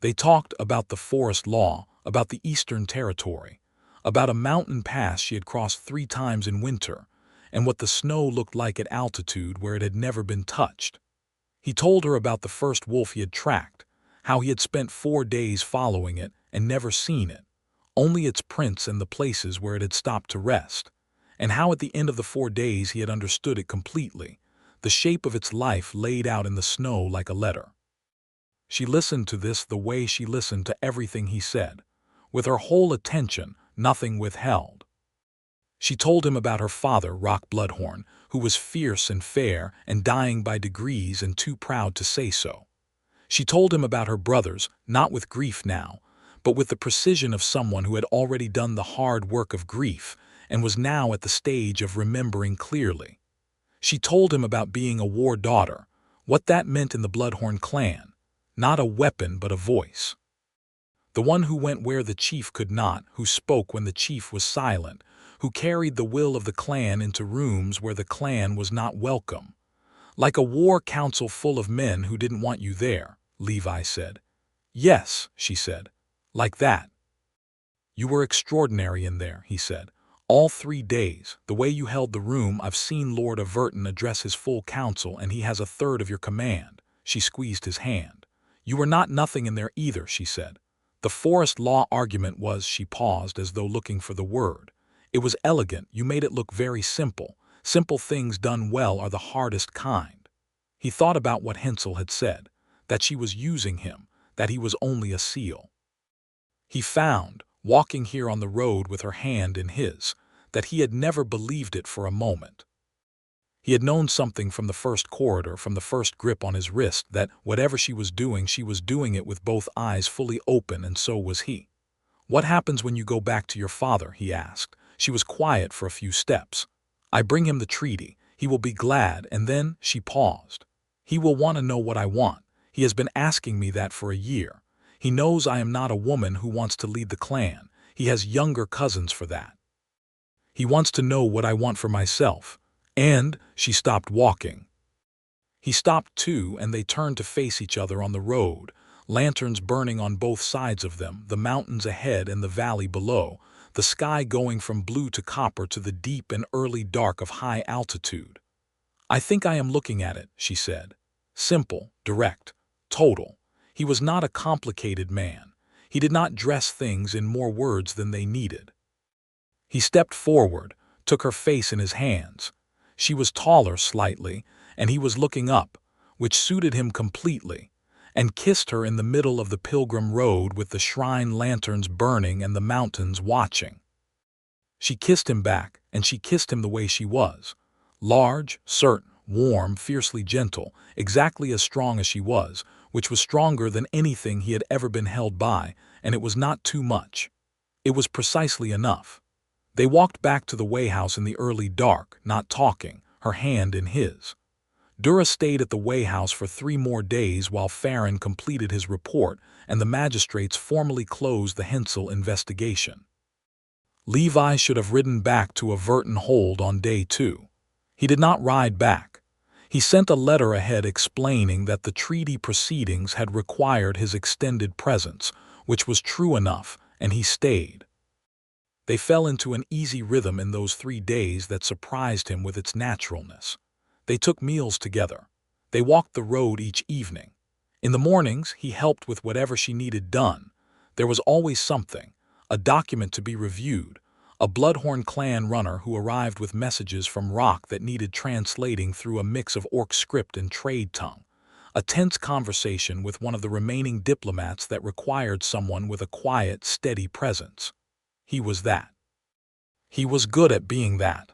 They talked about the forest law, about the Eastern Territory, about a mountain pass she had crossed 3 times in winter, and what the snow looked like at altitude where it had never been touched. He told her about the first wolf he had tracked, how he had spent 4 days following it and never seen it, only its prints and the places where it had stopped to rest, and how at the end of the 4 days he had understood it completely, the shape of its life laid out in the snow like a letter. She listened to this the way she listened to everything he said, with her whole attention, nothing withheld. She told him about her father, Rock Bloodhorn, who was fierce and fair and dying by degrees and too proud to say so. She told him about her brothers, not with grief now, but with the precision of someone who had already done the hard work of grief and was now at the stage of remembering clearly. She told him about being a war daughter, what that meant in the Bloodhorn clan, not a weapon but a voice. The one who went where the chief could not, who spoke when the chief was silent, who carried the will of the clan into rooms where the clan was not welcome. "Like a war council full of men who didn't want you there," Levi said. "Yes," she said. "Like that." "You were extraordinary in there," he said. "All 3 days, the way you held the room. I've seen Lord Averton address his full council, and he has a third of your command." She squeezed his hand. "You were not nothing in there either," she said. "The forest law argument was—" She paused as though looking for the word. "It was elegant. You made it look very simple. Simple things done well are the hardest kind." He thought about what Hensel had said, that she was using him, that he was only a seal. He found, walking here on the road with her hand in his, that he had never believed it for a moment. He had known something from the first corridor, from the first grip on his wrist, that whatever she was doing it with both eyes fully open, and so was he. "What happens when you go back to your father?" he asked. She was quiet for a few steps. "I bring him the treaty. He will be glad, and then—" She paused. "He will want to know what I want. He has been asking me that for a year. He knows I am not a woman who wants to lead the clan. He has younger cousins for that. He wants to know what I want for myself." And she stopped walking. He stopped too, and they turned to face each other on the road, lanterns burning on both sides of them, the mountains ahead and the valley below, the sky going from blue to copper to the deep and early dark of high altitude. "I think I am looking at it," she said. Simple, direct, total. He was not a complicated man. He did not dress things in more words than they needed. He stepped forward, took her face in his hands. She was taller slightly, and he was looking up, which suited him completely, and kissed her in the middle of the pilgrim road with the shrine lanterns burning and the mountains watching. She kissed him back, and she kissed him the way she was. Large, certain, warm, fiercely gentle, exactly as strong as she was, which was stronger than anything he had ever been held by, and it was not too much. It was precisely enough. They walked back to the way house in the early dark, not talking, her hand in his. Dura stayed at the way house for 3 more days while Farron completed his report and the magistrates formally closed the Hensel investigation. Levi should have ridden back to Averton Hold on day 2. He did not ride back. He sent a letter ahead explaining that the treaty proceedings had required his extended presence, which was true enough, and he stayed. They fell into an easy rhythm in those 3 days that surprised him with its naturalness. They took meals together. They walked the road each evening. In the mornings, he helped with whatever she needed done. There was always something, a document to be reviewed, a Bloodhorn clan runner who arrived with messages from Rock that needed translating through a mix of Orc script and trade tongue, a tense conversation with one of the remaining diplomats that required someone with a quiet, steady presence. He was that. He was good at being that.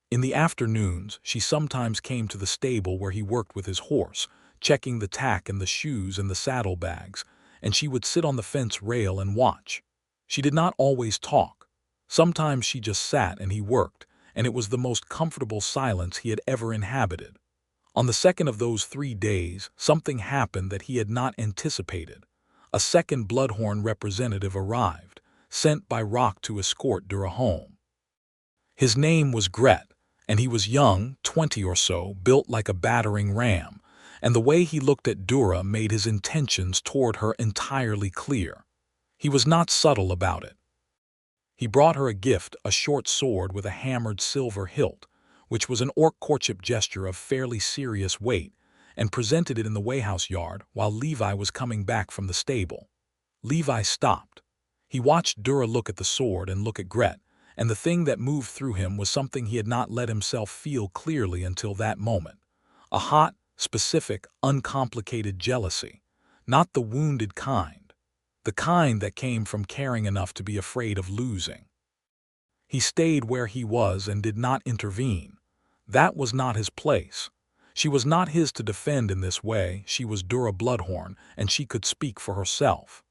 In the afternoons, she sometimes came to the stable where he worked with his horse, checking the tack and the shoes and the saddlebags, and she would sit on the fence rail and watch. She did not always talk. Sometimes she just sat and he worked, and it was the most comfortable silence he had ever inhabited. On the second of those 3 days, something happened that he had not anticipated. A second Bloodhorn representative arrived, sent by Rock to escort Dura home. His name was Gret, and he was young, 20 or so, built like a battering ram, and the way he looked at Dura made his intentions toward her entirely clear. He was not subtle about it. He brought her a gift, a short sword with a hammered silver hilt, which was an Orc courtship gesture of fairly serious weight, and presented it in the weighhouse yard while Levi was coming back from the stable. Levi stopped. He watched Dura look at the sword and look at Gret, and the thing that moved through him was something he had not let himself feel clearly until that moment. A hot, specific, uncomplicated jealousy. Not the wounded kind. The kind that came from caring enough to be afraid of losing. He stayed where he was and did not intervene. That was not his place. She was not his to defend in this way. She was Dura Bloodhorn, and she could speak for herself.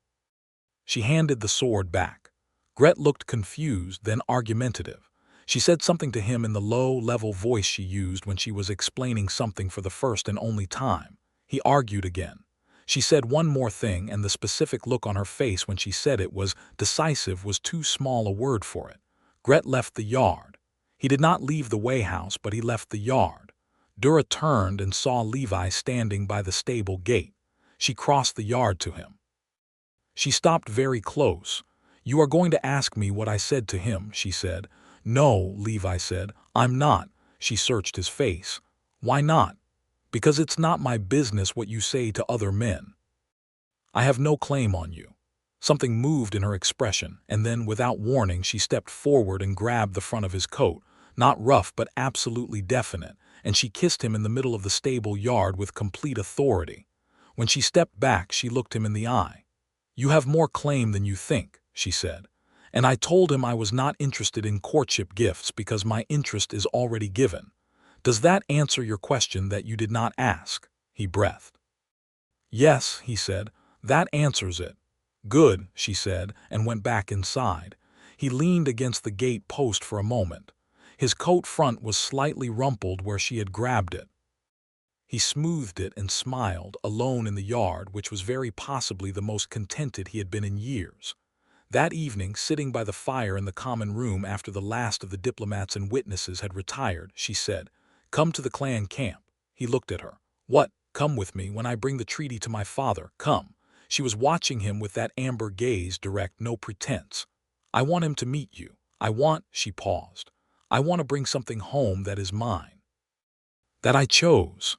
She handed the sword back. Gret looked confused, then argumentative. She said something to him in the low, level voice she used when she was explaining something for the first and only time. He argued again. She said one more thing, and the specific look on her face when she said it was decisive was too small a word for it. Gret left the yard. He did not leave the weighhouse, but he left the yard. Dura turned and saw Levi standing by the stable gate. She crossed the yard to him. She stopped very close. "You are going to ask me what I said to him," she said. "No," Levi said. "I'm not." She searched his face. "Why not?" "Because it's not my business what you say to other men. I have no claim on you." Something moved in her expression, and then, without warning, she stepped forward and grabbed the front of his coat, not rough but absolutely definite, and she kissed him in the middle of the stable yard with complete authority. When she stepped back, she looked him in the eye. "You have more claim than you think," she said. "And I told him I was not interested in courtship gifts because my interest is already given. Does that answer your question that you did not ask?" He breathed. "Yes," he said, "that answers it." "Good," she said, and went back inside. He leaned against the gate post for a moment. His coat front was slightly rumpled where she had grabbed it. He smoothed it and smiled, alone in the yard, which was very possibly the most contented he had been in years. That evening, sitting by the fire in the common room after the last of the diplomats and witnesses had retired, she said, "Come to the clan camp." He looked at her. "What? Come with me when I bring the treaty to my father. Come." She was watching him with that amber gaze, direct, no pretense. "I want him to meet you. She paused. "I want to bring something home that is mine. That I chose."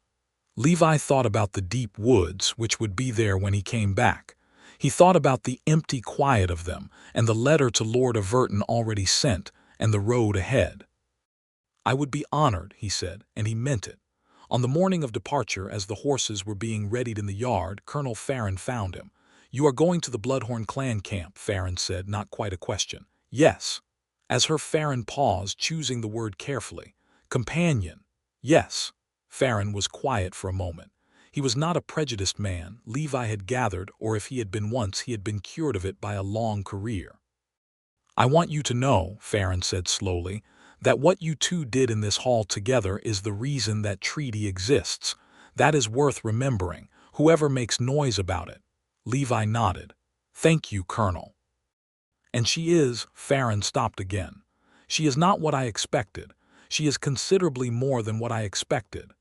Levi thought about the deep woods, which would be there when he came back. He thought about the empty quiet of them, and the letter to Lord Averton already sent, and the road ahead. "I would be honored," he said, and he meant it. On the morning of departure, as the horses were being readied in the yard, Colonel Farron found him. "You are going to the Bloodhorn clan camp," Farron said, not quite a question. "Yes." As her Farron paused, choosing the word carefully. "Companion." "Yes." Farron was quiet for a moment. He was not a prejudiced man, Levi had gathered, or if he had been once, he had been cured of it by a long career. "I want you to know," Farron said slowly, "that what you two did in this hall together is the reason that treaty exists. That is worth remembering, whoever makes noise about it." Levi nodded. "Thank you, Colonel." "And she is," Farron stopped again. "She is not what I expected. She is considerably more than what I expected."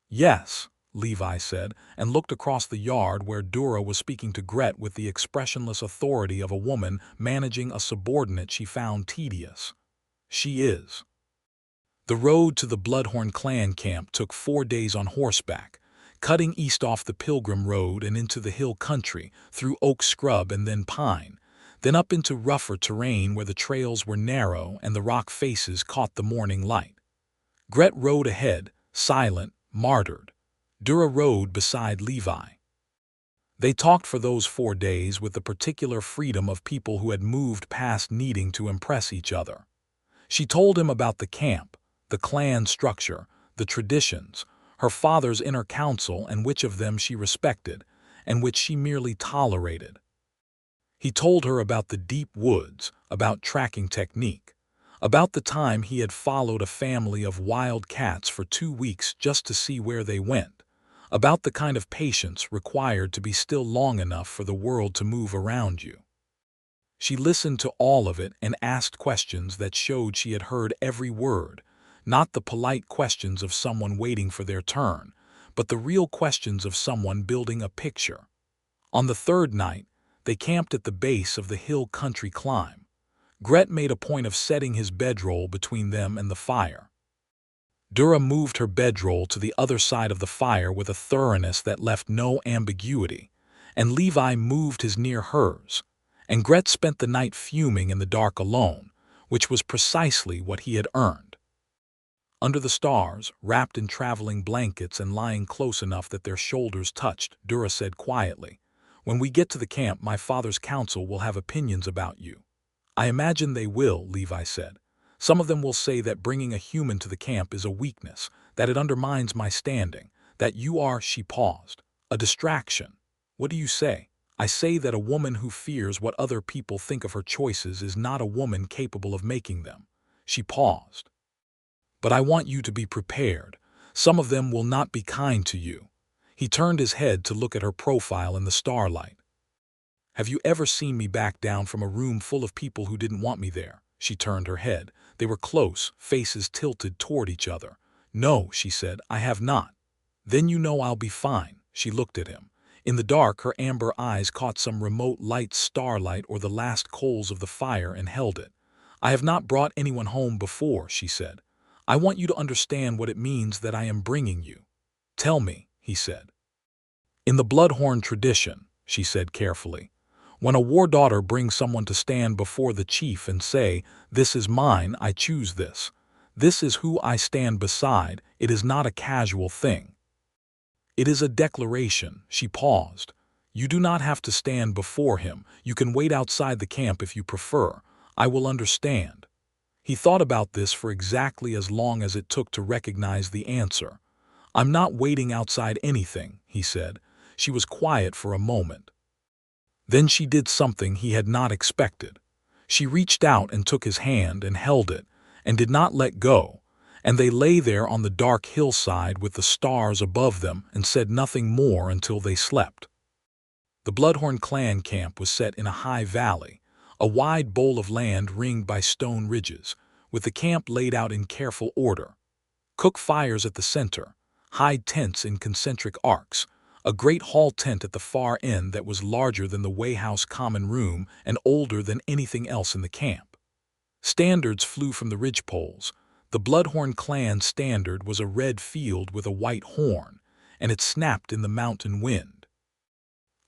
"Yes," Levi said, and looked across the yard where Dura was speaking to Gret with the expressionless authority of a woman managing a subordinate she found tedious. "She is." The road to the Bloodhorn clan camp took 4 days on horseback, cutting east off the Pilgrim Road and into the hill country, through oak scrub and then pine, then up into rougher terrain where the trails were narrow and the rock faces caught the morning light. Gret rode ahead, silent, martyred. Dura rode beside Levi. They talked for those 4 days with the particular freedom of people who had moved past needing to impress each other. She told him about the camp, the clan structure, the traditions, her father's inner council and which of them she respected, and which she merely tolerated. He told her about the deep woods, about tracking technique, about the time he had followed a family of wild cats for 2 weeks just to see where they went, about the kind of patience required to be still long enough for the world to move around you. She listened to all of it and asked questions that showed she had heard every word, not the polite questions of someone waiting for their turn, but the real questions of someone building a picture. On the 3rd night, they camped at the base of the hill country climb. Gret made a point of setting his bedroll between them and the fire. Dura moved her bedroll to the other side of the fire with a thoroughness that left no ambiguity, and Levi moved his near hers, and Gret spent the night fuming in the dark alone, which was precisely what he had earned. Under the stars, wrapped in traveling blankets and lying close enough that their shoulders touched, Dura said quietly, "When we get to the camp, my father's council will have opinions about you." "I imagine they will," Levi said. "Some of them will say that bringing a human to the camp is a weakness, that it undermines my standing, that you are," she paused, "a distraction. What do you say?" "I say that a woman who fears what other people think of her choices is not a woman capable of making them." She paused. "But I want you to be prepared. Some of them will not be kind to you." He turned his head to look at her profile in the starlight. "Have you ever seen me back down from a room full of people who didn't want me there?" She turned her head. They were close, faces tilted toward each other. "No," she said, "I have not." "Then you know I'll be fine." She looked at him. In the dark, her amber eyes caught some remote light, starlight or the last coals of the fire, and held it. "I have not brought anyone home before," she said. "I want you to understand what it means that I am bringing you." "Tell me," he said. "In the Bloodhorn tradition," she said carefully, "when a war daughter brings someone to stand before the chief and say, 'This is mine, I choose this. This is who I stand beside,' it is not a casual thing. It is a declaration." She paused. "You do not have to stand before him. You can wait outside the camp if you prefer. I will understand." He thought about this for exactly as long as it took to recognize the answer. "I'm not waiting outside anything," he said. She was quiet for a moment. Then she did something he had not expected. She reached out and took his hand and held it, and did not let go, and they lay there on the dark hillside with the stars above them and said nothing more until they slept. The Bloodhorn clan camp was set in a high valley, a wide bowl of land ringed by stone ridges, with the camp laid out in careful order. Cook fires at the center, hide tents in concentric arcs, a great hall tent at the far end that was larger than the wayhouse common room and older than anything else in the camp. Standards flew from the ridgepoles. The Bloodhorn clan standard was a red field with a white horn, and it snapped in the mountain wind.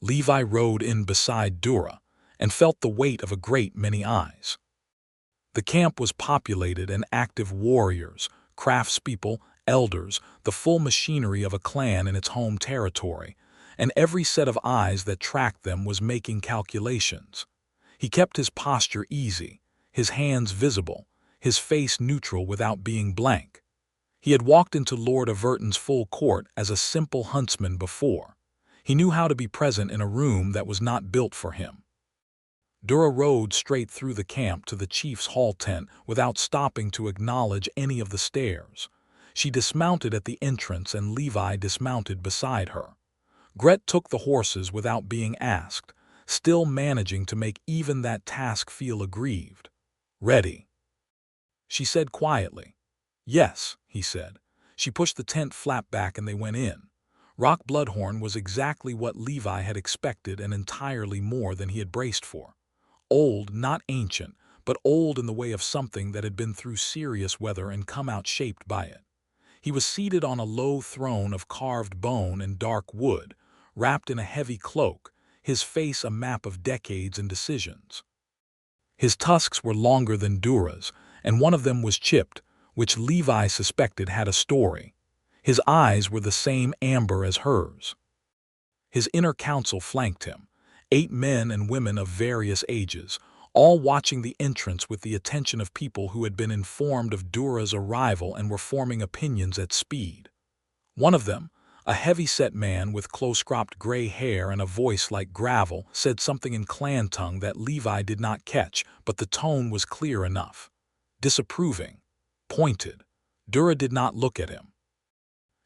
Levi rode in beside Dura and felt the weight of a great many eyes. The camp was populated and active warriors, craftspeople, elders, the full machinery of a clan in its home territory, and every set of eyes that tracked them was making calculations. He kept his posture easy, his hands visible, his face neutral without being blank. He had walked into Lord Averton's full court as a simple huntsman before. He knew how to be present in a room that was not built for him. Dura rode straight through the camp to the chief's hall tent without stopping to acknowledge any of the stairs. She dismounted at the entrance and Levi dismounted beside her. Gret took the horses without being asked, still managing to make even that task feel aggrieved. "Ready?" she said quietly. "Yes," he said. She pushed the tent flap back and they went in. Rock Bloodhorn was exactly what Levi had expected and entirely more than he had braced for. Old, not ancient, but old in the way of something that had been through serious weather and come out shaped by it. He was seated on a low throne of carved bone and dark wood, wrapped in a heavy cloak, his face a map of decades and decisions. His tusks were longer than Dura's, and one of them was chipped, which Levi suspected had a story. His eyes were the same amber as hers. His inner council flanked him, 8 men and women of various ages, all watching the entrance with the attention of people who had been informed of Dura's arrival and were forming opinions at speed. One of them, a heavy-set man with close-cropped gray hair and a voice like gravel, said something in clan tongue that Levi did not catch, but the tone was clear enough. Disapproving, pointed. Dura did not look at him.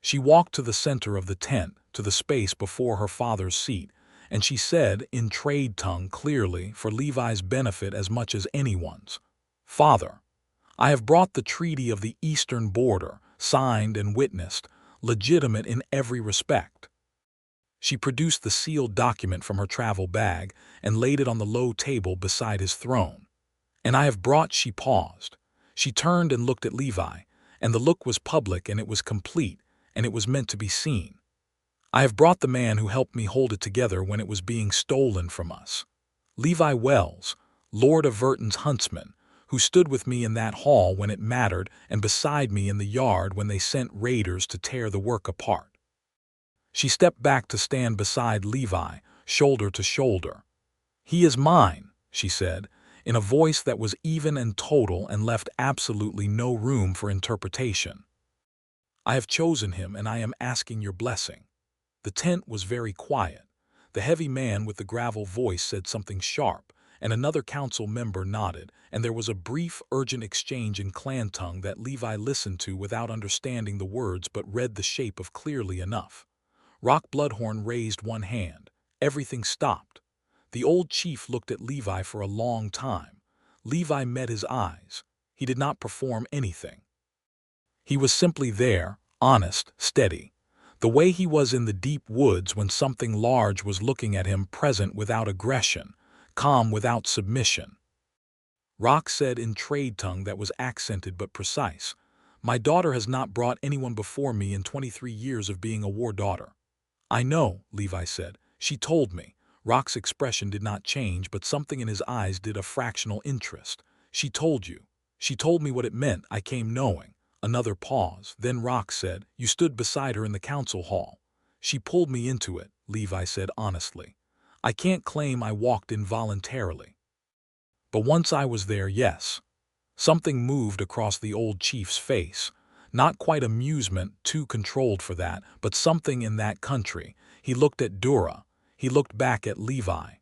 She walked to the center of the tent, to the space before her father's seat, and she said, in trade tongue clearly, for Levi's benefit as much as anyone's, "Father, I have brought the treaty of the eastern border, signed and witnessed, legitimate in every respect." She produced the sealed document from her travel bag and laid it on the low table beside his throne. "And I have brought," she paused. She turned and looked at Levi, and the look was public and it was complete, and it was meant to be seen. "I have brought the man who helped me hold it together when it was being stolen from us. Levi Wells, Lord Averton's huntsman, who stood with me in that hall when it mattered and beside me in the yard when they sent raiders to tear the work apart." She stepped back to stand beside Levi, shoulder to shoulder. "He is mine," she said, in a voice that was even and total and left absolutely no room for interpretation. "I have chosen him and I am asking your blessing." The tent was very quiet. The heavy man with the gravel voice said something sharp, and another council member nodded, and there was a brief, urgent exchange in clan tongue that Levi listened to without understanding the words but read the shape of clearly enough. Rock Bloodhorn raised one hand. Everything stopped. The old chief looked at Levi for a long time. Levi met his eyes. He did not perform anything. He was simply there, honest, steady. The way he was in the deep woods when something large was looking at him, present without aggression, calm without submission. Rock said in trade tongue that was accented but precise, "My daughter has not brought anyone before me in 23 years of being a war daughter." "I know," Levi said. "She told me." Rock's expression did not change, but something in his eyes did, a fractional interest. "She told you." "She told me what it meant. I came knowing." Another pause. Then Rock said, "You stood beside her in the council hall." "She pulled me into it," Levi said honestly. "I can't claim I walked in voluntarily. But once I was there, yes." Something moved across the old chief's face. Not quite amusement, too controlled for that, but something in that country. He looked at Dura. He looked back at Levi.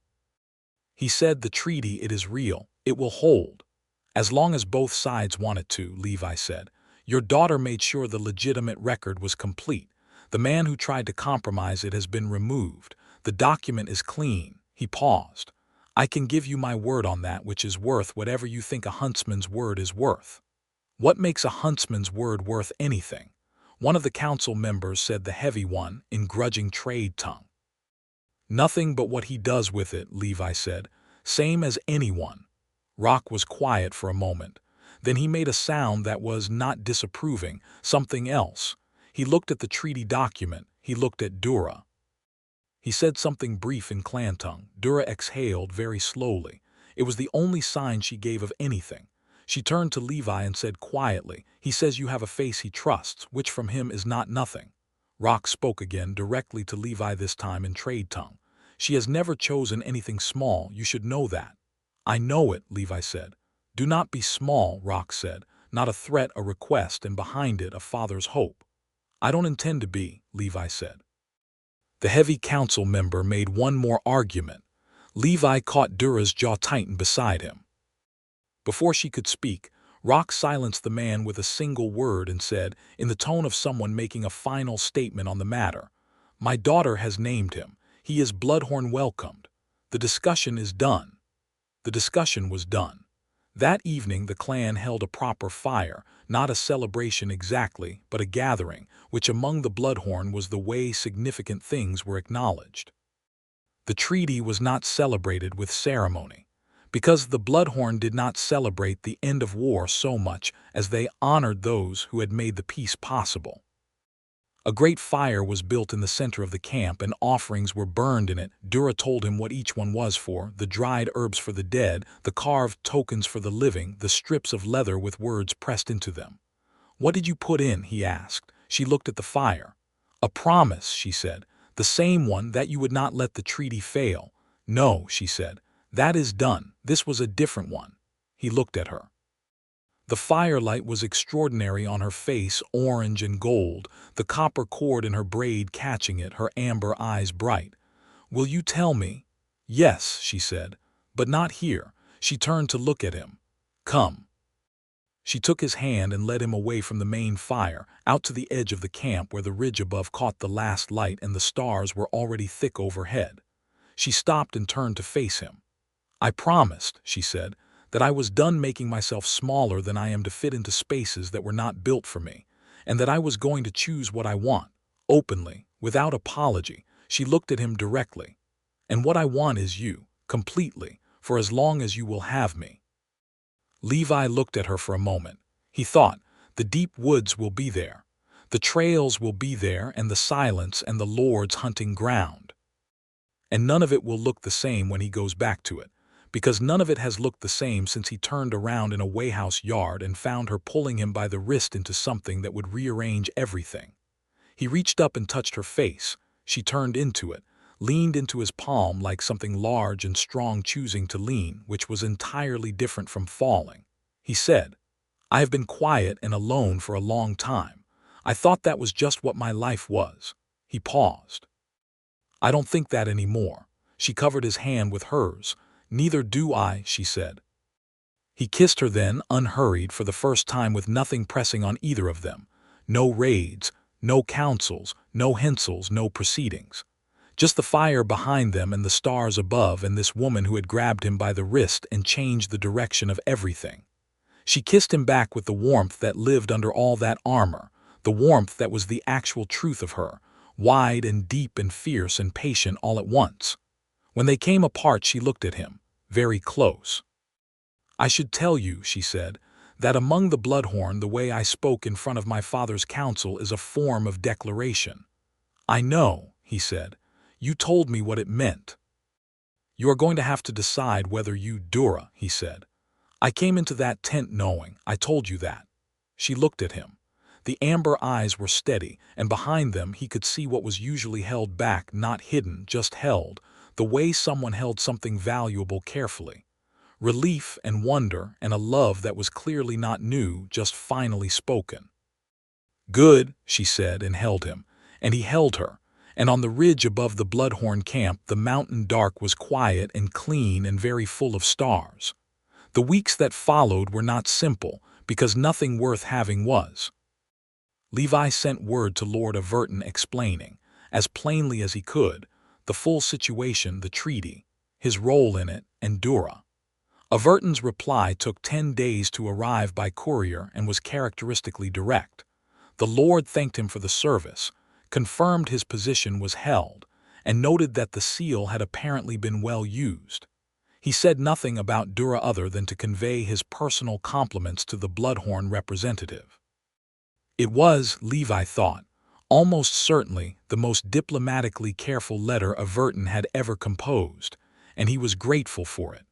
He said, "The treaty, it is real. It will hold. As long as both sides want it to," Levi said. "Your daughter made sure the legitimate record was complete. The man who tried to compromise it has been removed. The document is clean." He paused. "I can give you my word on that, which is worth whatever you think a huntsman's word is worth." "What makes a huntsman's word worth anything?" One of the council members said, the heavy one, in grudging trade tongue. "Nothing but what he does with it," Levi said. "Same as anyone." Rock was quiet for a moment. Then he made a sound that was not disapproving, something else. He looked at the treaty document. He looked at Dura. He said something brief in clan tongue. Dura exhaled very slowly. It was the only sign she gave of anything. She turned to Levi and said quietly, "He says you have a face he trusts, which from him is not nothing." Rock spoke again, directly to Levi this time in trade tongue. "She has never chosen anything small, you should know that." "I know it," Levi said. "Do not be small," Rock said. "Not a threat, a request, and behind it a father's hope." "I don't intend to be," Levi said. The heavy council member made one more argument. Levi caught Dura's jaw tightened beside him. Before she could speak, Rock silenced the man with a single word and said, in the tone of someone making a final statement on the matter, "My daughter has named him. He is Bloodhorn welcomed. The discussion is done." The discussion was done. That evening the clan held a proper fire, not a celebration exactly, but a gathering, which among the Bloodhorn was the way significant things were acknowledged. The treaty was not celebrated with ceremony, because the Bloodhorn did not celebrate the end of war so much as they honored those who had made the peace possible. A great fire was built in the center of the camp and offerings were burned in it. Dura told him what each one was for: the dried herbs for the dead, the carved tokens for the living, the strips of leather with words pressed into them. "What did you put in?" he asked. She looked at the fire. "A promise," she said, "the same one that you would not let the treaty fail." "No," she said. "That is done. This was a different one." He looked at her. The firelight was extraordinary on her face, orange and gold, the copper cord in her braid catching it, her amber eyes bright. "Will you tell me?" "Yes," she said, "but not here." She turned to look at him. "Come." She took his hand and led him away from the main fire, out to the edge of the camp where the ridge above caught the last light and the stars were already thick overhead. She stopped and turned to face him. "I promised," she said, "that I was done making myself smaller than I am to fit into spaces that were not built for me, and that I was going to choose what I want, openly, without apology." She looked at him directly. "And what I want is you, completely, for as long as you will have me." Levi looked at her for a moment. He thought, the deep woods will be there. The trails will be there, and the silence and the Lord's hunting ground. And none of it will look the same when he goes back to it, because none of it has looked the same since he turned around in a wayhouse yard and found her pulling him by the wrist into something that would rearrange everything. He reached up and touched her face. She turned into it, leaned into his palm like something large and strong choosing to lean, which was entirely different from falling. He said, "I have been quiet and alone for a long time. I thought that was just what my life was." He paused. "I don't think that anymore." She covered his hand with hers. "Neither do I," she said. He kissed her then, unhurried, for the first time, with nothing pressing on either of them. No raids, no councils, no hensels, no proceedings. Just the fire behind them and the stars above and this woman who had grabbed him by the wrist and changed the direction of everything. She kissed him back with the warmth that lived under all that armor, the warmth that was the actual truth of her, wide and deep and fierce and patient all at once. When they came apart, she looked at him, very close. "I should tell you," she said, "that among the Bloodhorn the way I spoke in front of my father's council is a form of declaration." "I know," he said. "You told me what it meant." "You are going to have to decide whether you, Dura," he said. "I came into that tent knowing, I told you that." She looked at him. The amber eyes were steady, and behind them he could see what was usually held back, not hidden, just held, the way someone held something valuable carefully. Relief and wonder and a love that was clearly not new, just finally spoken. "Good," she said, and held him. And he held her. And on the ridge above the Bloodhorn camp, the mountain dark was quiet and clean and very full of stars. The weeks that followed were not simple, because nothing worth having was. Levi sent word to Lord Averton explaining, as plainly as he could, the full situation, the treaty, his role in it, and Dura. Averton's reply took 10 days to arrive by courier and was characteristically direct. The Lord thanked him for the service, confirmed his position was held, and noted that the seal had apparently been well used. He said nothing about Dura other than to convey his personal compliments to the Bloodhorn representative. It was, Levi thought, almost certainly the most diplomatically careful letter Averton had ever composed, and he was grateful for it.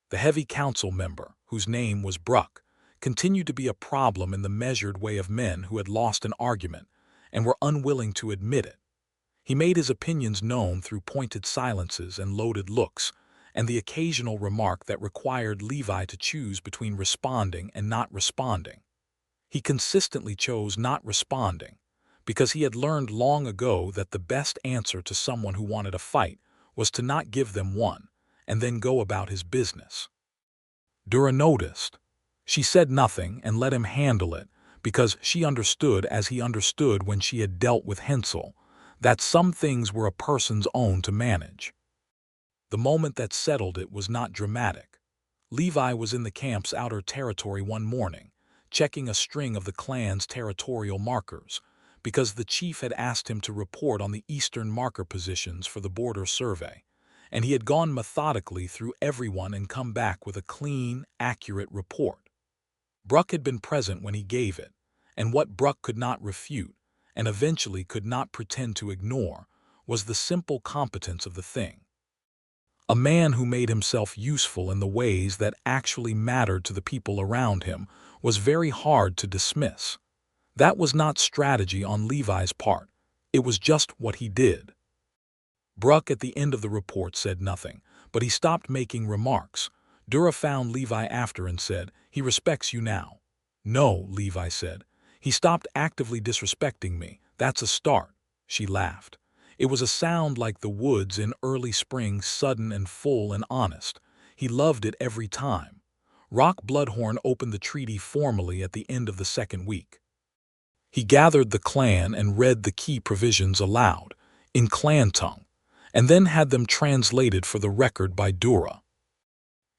The heavy council member, who whose name was Bruck, continued to be a problem in the measured way of men who had lost an argument and were unwilling to admit it. He made his opinions known through pointed silences and loaded looks, and the occasional remark that required Levi to choose between responding and not responding. He consistently chose not responding, because he had learned long ago that the best answer to someone who wanted a fight was to not give them one, and then go about his business. Dura noticed. She said nothing and let him handle it, because she understood, as he understood when she had dealt with Hensel, that some things were a person's own to manage. The moment that settled it was not dramatic. Levi was in the camp's outer territory one morning, checking a string of the clan's territorial markers, because the chief had asked him to report on the eastern marker positions for the border survey, and he had gone methodically through everyone and come back with a clean, accurate report. Bruck had been present when he gave it, and what Bruck could not refute, and eventually could not pretend to ignore, was the simple competence of the thing. A man who made himself useful in the ways that actually mattered to the people around him was very hard to dismiss. That was not strategy on Levi's part. It was just what he did. Bruck at the end of the report said nothing, but he stopped making remarks. Dura found Levi after and said, "He respects you now." "No," Levi said. "He stopped actively disrespecting me. That's a start." She laughed. It was a sound like the woods in early spring, sudden and full and honest. He loved it every time. Dura Bloodhorn opened the treaty formally at the end of the second week. He gathered the clan and read the key provisions aloud, in clan tongue, and then had them translated for the record by Dura.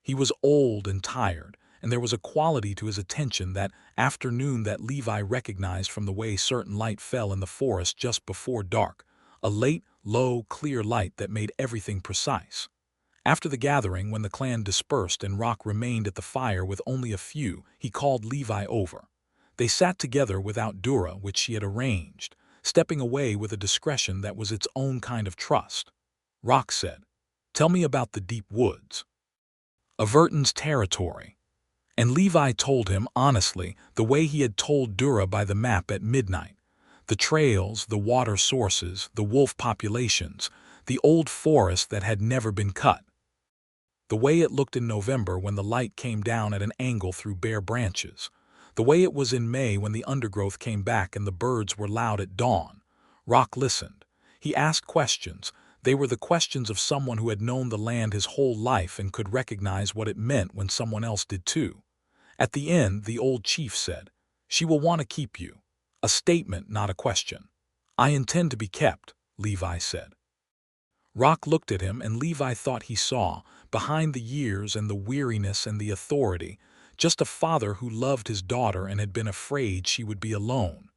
He was old and tired, and there was a quality to his attention that afternoon that Levi recognized from the way certain light fell in the forest just before dark, a late, low, clear light that made everything precise. After the gathering, when the clan dispersed and Rock remained at the fire with only a few, he called Levi over. They sat together without Dura, which she had arranged, stepping away with a discretion that was its own kind of trust. Rock said, "Tell me about the deep woods." Averton's territory. And Levi told him, honestly, the way he had told Dura by the map at midnight. The trails, the water sources, the wolf populations, the old forest that had never been cut. The way it looked in November when the light came down at an angle through bare branches. The way it was in May when the undergrowth came back and the birds were loud at dawn. Rock listened. He asked questions. They were the questions of someone who had known the land his whole life and could recognize what it meant when someone else did too. At the end, the old chief said, "She will want to keep you." A statement, not a question. "I intend to be kept," Levi said. Rock looked at him, and Levi thought he saw, behind the years and the weariness and the authority, just a father who loved his daughter and had been afraid she would be alone.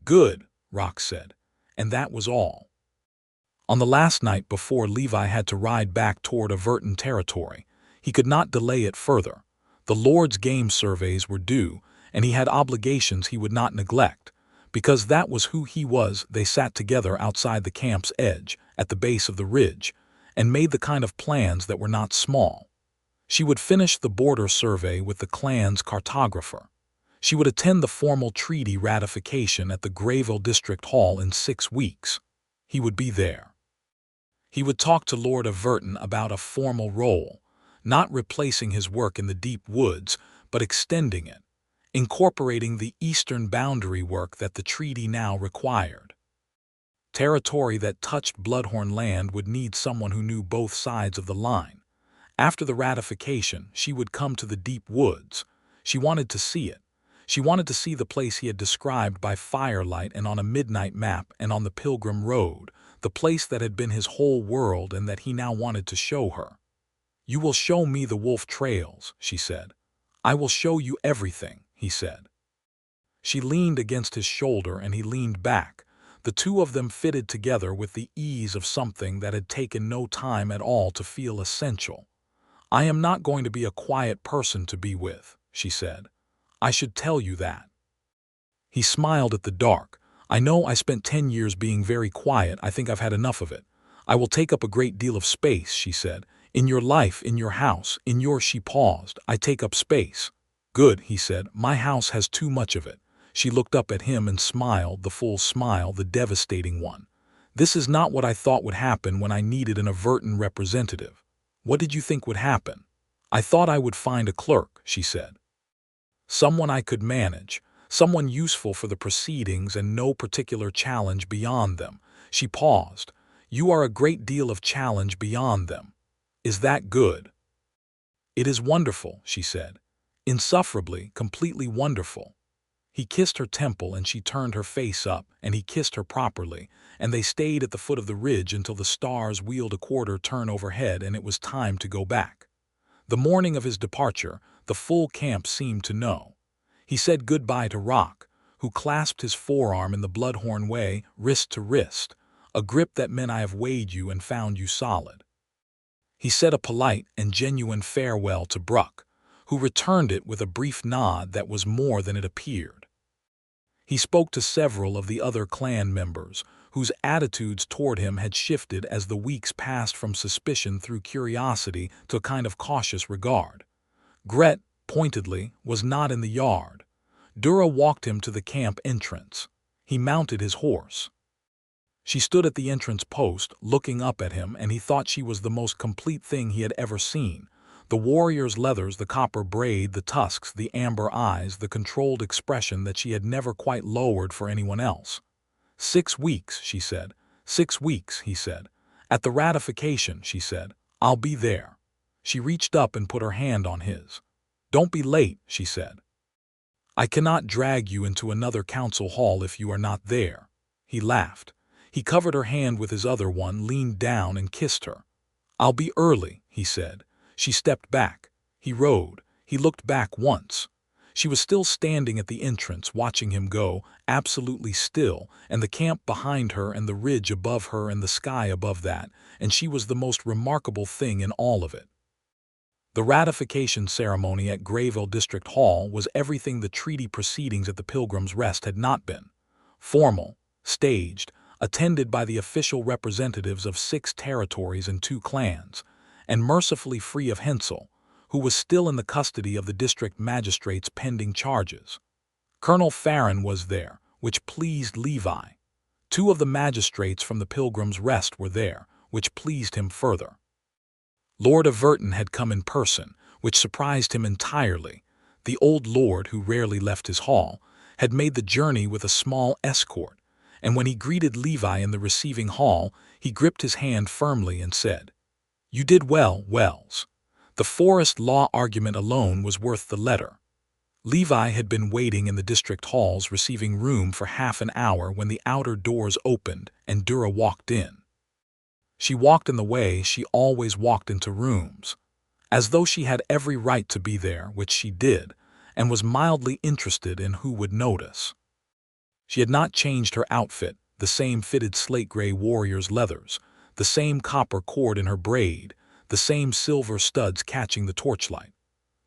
"Good," Rock said, and that was all. On the last night before Levi had to ride back toward Averton territory, he could not delay it further. The Lord's game surveys were due, and he had obligations he would not neglect. Because that was who he was, they sat together outside the camp's edge, at the base of the ridge, and made the kind of plans that were not small. She would finish the border survey with the clan's cartographer. She would attend the formal treaty ratification at the Grayville District Hall in 6 weeks. He would be there. He would talk to Lord Averton about a formal role, not replacing his work in the deep woods, but extending it, incorporating the eastern boundary work that the treaty now required. Territory that touched Bloodhorn land would need someone who knew both sides of the line. After the ratification, she would come to the deep woods. She wanted to see it. She wanted to see the place he had described by firelight and on a midnight map and on the Pilgrim Road, the place that had been his whole world and that he now wanted to show her. "You will show me the wolf trails," she said. "I will show you everything," he said. She leaned against his shoulder and he leaned back. The two of them fitted together with the ease of something that had taken no time at all to feel essential. "I am not going to be a quiet person to be with," she said. "I should tell you that." He smiled at the dark. "I know I spent 10 years being very quiet. I think I've had enough of it. I will take up a great deal of space," she said, In your life, in your house, in your— She paused. I take up space. Good, he said. My house has too much of it. She looked up at him and smiled, the full smile, the devastating one. This is not what I thought would happen when I needed an Averton representative. What did you think would happen? I thought I would find a clerk, she said. Someone I could manage, someone useful for the proceedings and no particular challenge beyond them. She paused. You are a great deal of challenge beyond them. Is that good? It is wonderful, she said. Insufferably, completely wonderful. He kissed her temple and she turned her face up, and he kissed her properly, and they stayed at the foot of the ridge until the stars wheeled a quarter turn overhead and it was time to go back. The morning of his departure, the full camp seemed to know. He said goodbye to Rock, who clasped his forearm in the Bloodhorn way, wrist to wrist, a grip that meant I have weighed you and found you solid. He said a polite and genuine farewell to Bruck, who returned it with a brief nod that was more than it appeared. He spoke to several of the other clan members, whose attitudes toward him had shifted as the weeks passed from suspicion through curiosity to a kind of cautious regard. Gret, pointedly, was not in the yard. Dura walked him to the camp entrance. He mounted his horse. She stood at the entrance post, looking up at him, and he thought she was the most complete thing he had ever seen. The warrior's leathers, the copper braid, the tusks, the amber eyes, the controlled expression that she had never quite lowered for anyone else. 6 weeks, she said. 6 weeks, he said. At the ratification, she said. I'll be there. She reached up and put her hand on his. Don't be late, she said. I cannot drag you into another council hall if you are not there. He laughed. He covered her hand with his other one, leaned down and kissed her. I'll be early, he said. She stepped back. He rode. He looked back once. She was still standing at the entrance, watching him go, absolutely still, and the camp behind her and the ridge above her and the sky above that, and she was the most remarkable thing in all of it. The ratification ceremony at Grayville District Hall was everything the treaty proceedings at the Pilgrim's Rest had not been. Formal, staged, attended by the official representatives of 6 territories and 2 clans, and mercifully free of Hensel, who was still in the custody of the district magistrates pending charges. Colonel Farron was there, which pleased Levi. 2 of the magistrates from the Pilgrim's Rest were there, which pleased him further. Lord Averton had come in person, which surprised him entirely. The old lord, who rarely left his hall, had made the journey with a small escort, and when he greeted Levi in the receiving hall, he gripped his hand firmly and said, "You did well, Wells." The forest law argument alone was worth the letter. Levi had been waiting in the district halls receiving room for half an hour when the outer doors opened and Dura walked in. She walked in the way she always walked into rooms, as though she had every right to be there, which she did, and was mildly interested in who would notice. She had not changed her outfit, the same fitted slate-gray warrior's leathers, the same copper cord in her braid, the same silver studs catching the torchlight.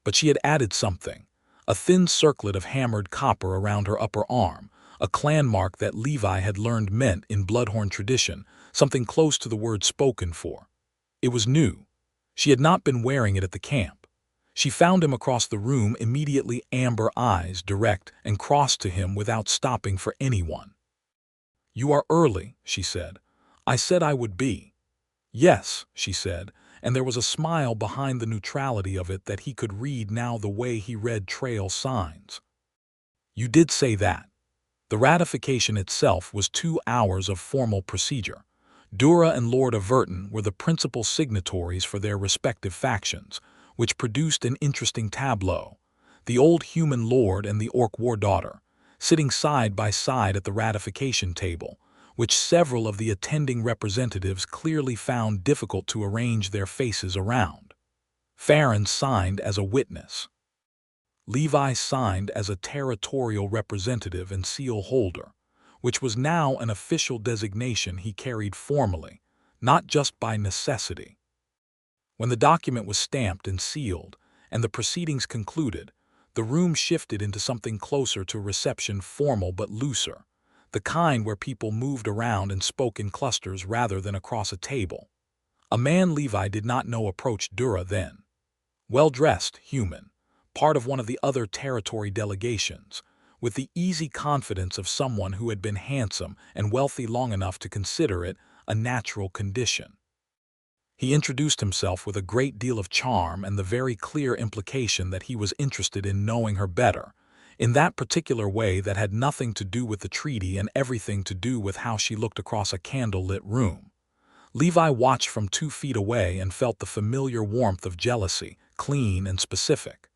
But she had added something, a thin circlet of hammered copper around her upper arm, a clan mark that Levi had learned meant in Bloodhorn tradition, something close to the word spoken for. It was new. She had not been wearing it at the camp. She found him across the room, immediately amber eyes direct, and crossed to him without stopping for anyone. "You are early," she said. "I said I would be." "Yes," she said, and there was a smile behind the neutrality of it that he could read now the way he read trail signs. "You did say that." The ratification itself was 2 hours of formal procedure. Dura and Lord Averton were the principal signatories for their respective factions, which produced an interesting tableau. The old human lord and the orc war daughter, sitting side by side at the ratification table, which several of the attending representatives clearly found difficult to arrange their faces around. Farron signed as a witness. Levi signed as a territorial representative and seal holder, which was now an official designation he carried formally, not just by necessity. When the document was stamped and sealed, and the proceedings concluded, the room shifted into something closer to a reception, formal but looser, the kind where people moved around and spoke in clusters rather than across a table. A man Levi did not know approached Dura then. Well-dressed, human, part of one of the other territory delegations, with the easy confidence of someone who had been handsome and wealthy long enough to consider it a natural condition. He introduced himself with a great deal of charm and the very clear implication that he was interested in knowing her better, in that particular way that had nothing to do with the treaty and everything to do with how she looked across a candle-lit room. Levi watched from 2 feet away and felt the familiar warmth of jealousy, clean and specific.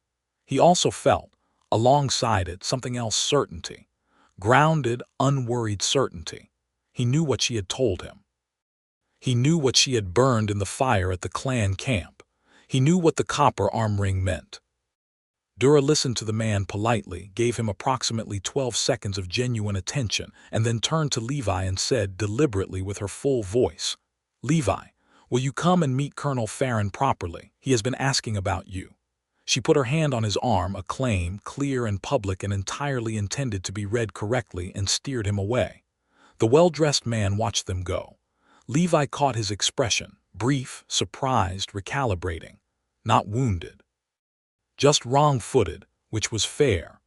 He also felt, alongside it, something else: certainty. Grounded, unworried certainty. He knew what she had told him. He knew what she had burned in the fire at the clan camp. He knew what the copper arm ring meant. Dura listened to the man politely, gave him approximately 12 seconds of genuine attention, and then turned to Levi and said deliberately with her full voice, "Levi, will you come and meet Colonel Farron properly? He has been asking about you." She put her hand on his arm, a claim, clear and public and entirely intended to be read correctly, and steered him away. The well-dressed man watched them go. Levi caught his expression, brief, surprised, recalibrating. Not wounded. Just wrong-footed, which was fair.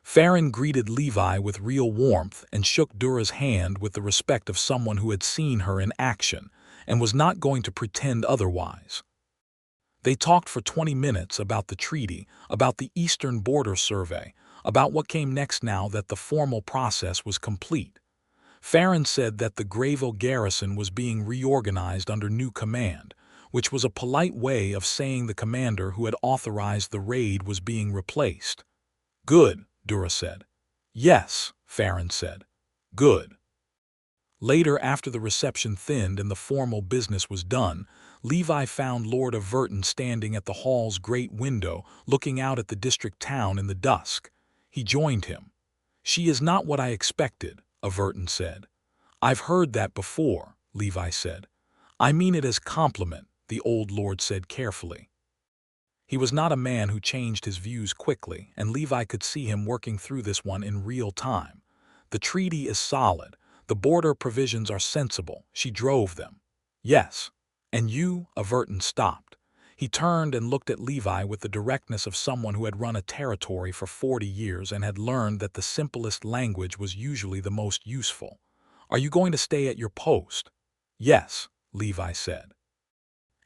Farron greeted Levi with real warmth and shook Dura's hand with the respect of someone who had seen her in action and was not going to pretend otherwise. They talked for 20 minutes about the treaty, about the Eastern Border Survey, about what came next now that the formal process was complete. Farron said that the Grayville garrison was being reorganized under new command, which was a polite way of saying the commander who had authorized the raid was being replaced. "Good," Dura said. "Yes," Farron said. "Good." Later, after the reception thinned and the formal business was done, Levi found Lord Averton standing at the hall's great window, looking out at the district town in the dusk. He joined him. "She is not what I expected," Averton said. "I've heard that before," Levi said. "I mean it as compliment," the old lord said carefully. He was not a man who changed his views quickly, and Levi could see him working through this one in real time. "The treaty is solid. The border provisions are sensible. She drove them." "Yes." "And you?" Averton stopped. He turned and looked at Levi with the directness of someone who had run a territory for 40 years and had learned that the simplest language was usually the most useful. "Are you going to stay at your post?" "Yes," Levi said.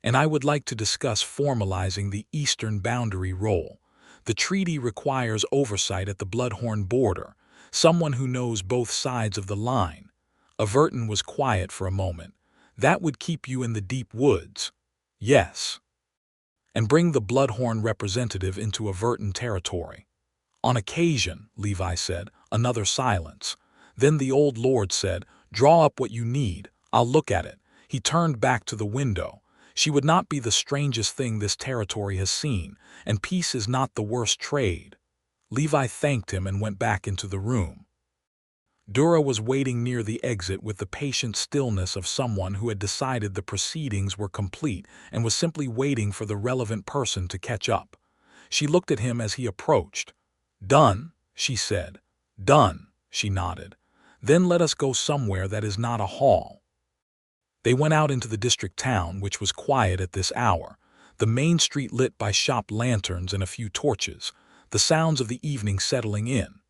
"And I would like to discuss formalizing the eastern boundary role. The treaty requires oversight at the Bloodhorn border, someone who knows both sides of the line." Averton was quiet for a moment. "That would keep you in the deep woods." "Yes." "And bring the Bloodhorn representative into Averton territory." "On occasion," Levi said. Another silence. Then the old lord said, "Draw up what you need. I'll look at it." He turned back to the window. "She would not be the strangest thing this territory has seen, and peace is not the worst trade." Levi thanked him and went back into the room. Dura was waiting near the exit with the patient stillness of someone who had decided the proceedings were complete and was simply waiting for the relevant person to catch up. She looked at him as he approached. "Done," she said. "Done," she nodded. "Then let us go somewhere that is not a hall." They went out into the district town, which was quiet at this hour, the main street lit by shop lanterns and a few torches, the sounds of the evening settling in.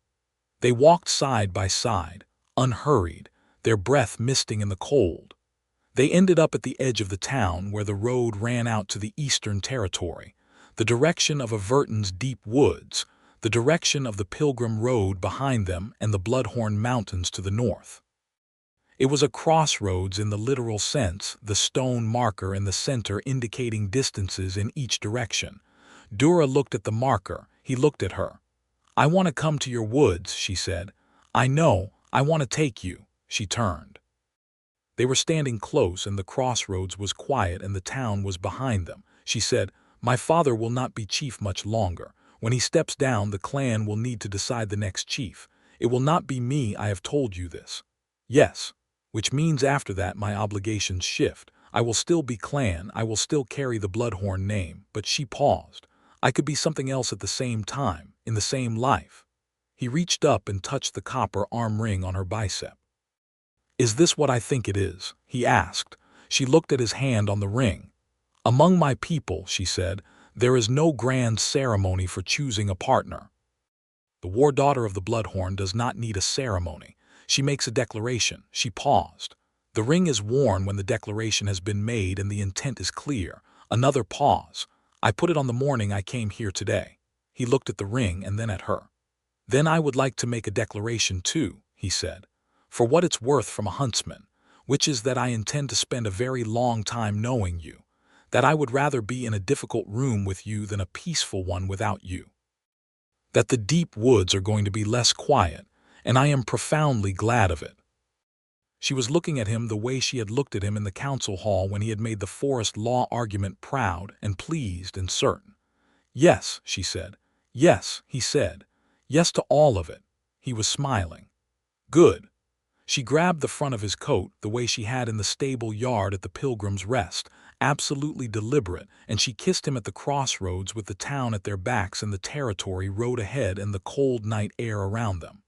They walked side by side, unhurried, their breath misting in the cold. They ended up at the edge of the town where the road ran out to the eastern territory, the direction of Averton's deep woods, the direction of the Pilgrim Road behind them and the Bloodhorn Mountains to the north. It was a crossroads in the literal sense, the stone marker in the center indicating distances in each direction. Dura looked at the marker, he looked at her. "I want to come to your woods," she said. "I know, I want to take you." She turned. They were standing close and the crossroads was quiet and the town was behind them. She said, "My father will not be chief much longer. When he steps down, the clan will need to decide the next chief. It will not be me, I have told you this." "Yes." "Which means after that my obligations shift. I will still be clan, I will still carry the Bloodhorn name." But she paused. "I could be something else at the same time, in the same life." He reached up and touched the copper arm ring on her bicep. "Is this what I think it is?" he asked. She looked at his hand on the ring. "Among my people," she said, "there is no grand ceremony for choosing a partner. The war daughter of the Bloodhorn does not need a ceremony. She makes a declaration." She paused. "The ring is worn when the declaration has been made and the intent is clear." Another pause. "I put it on the morning I came here today." He looked at the ring and then at her. "Then I would like to make a declaration too," he said, "for what it's worth from a huntsman, which is that I intend to spend a very long time knowing you, that I would rather be in a difficult room with you than a peaceful one without you, that the deep woods are going to be less quiet, and I am profoundly glad of it." She was looking at him the way she had looked at him in the council hall when he had made the forest law argument, proud and pleased and certain. "Yes," she said. "Yes," he said. "Yes to all of it." He was smiling. "Good." She grabbed the front of his coat the way she had in the stable yard at the Pilgrim's Rest, absolutely deliberate, and she kissed him at the crossroads with the town at their backs and the territory road ahead and the cold night air around them.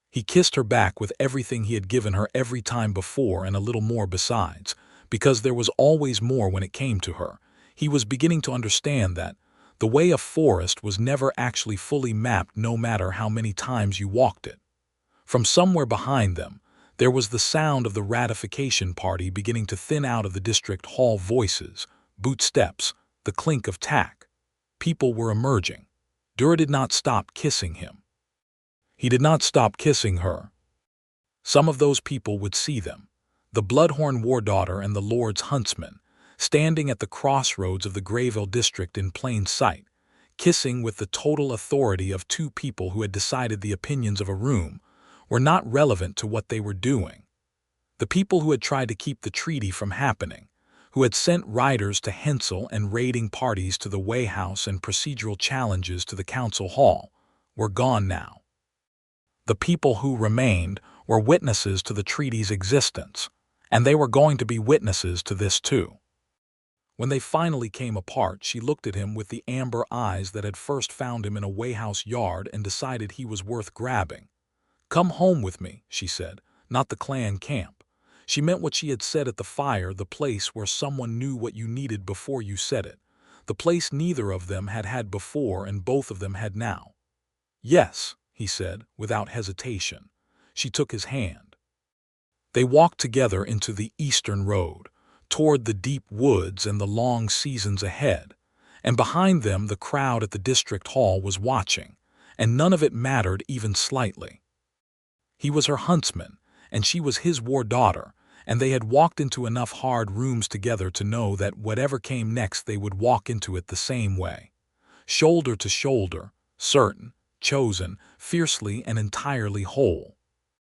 He kissed her back with everything he had given her every time before and a little more besides, because there was always more when it came to her. He was beginning to understand that the way of forest was never actually fully mapped no matter how many times you walked it. From somewhere behind them, there was the sound of the ratification party beginning to thin out of the district hall, voices, boot steps, the clink of tack. People were emerging. Dura did not stop kissing him. He did not stop kissing her. Some of those people would see them, the Bloodhorn war daughter and the Lord's huntsman, standing at the crossroads of the Grayville district in plain sight, kissing with the total authority of two people who had decided the opinions of a room were not relevant to what they were doing. The people who had tried to keep the treaty from happening, who had sent riders to Hensel and raiding parties to the Way House and procedural challenges to the council hall, were gone now. The people who remained were witnesses to the treaty's existence, and they were going to be witnesses to this too. When they finally came apart, she looked at him with the amber eyes that had first found him in a Wayhouse yard and decided he was worth grabbing. "Come home with me," she said, "not the clan camp." She meant what she had said at the fire, the place where someone knew what you needed before you said it, the place neither of them had had before and both of them had now. "Yes," he said, without hesitation. She took his hand. They walked together into the eastern road, toward the deep woods and the long seasons ahead, and behind them the crowd at the district hall was watching, and none of it mattered even slightly. He was her huntsman, and she was his war daughter, and they had walked into enough hard rooms together to know that whatever came next they would walk into it the same way, shoulder to shoulder, certain, chosen, fiercely and entirely whole.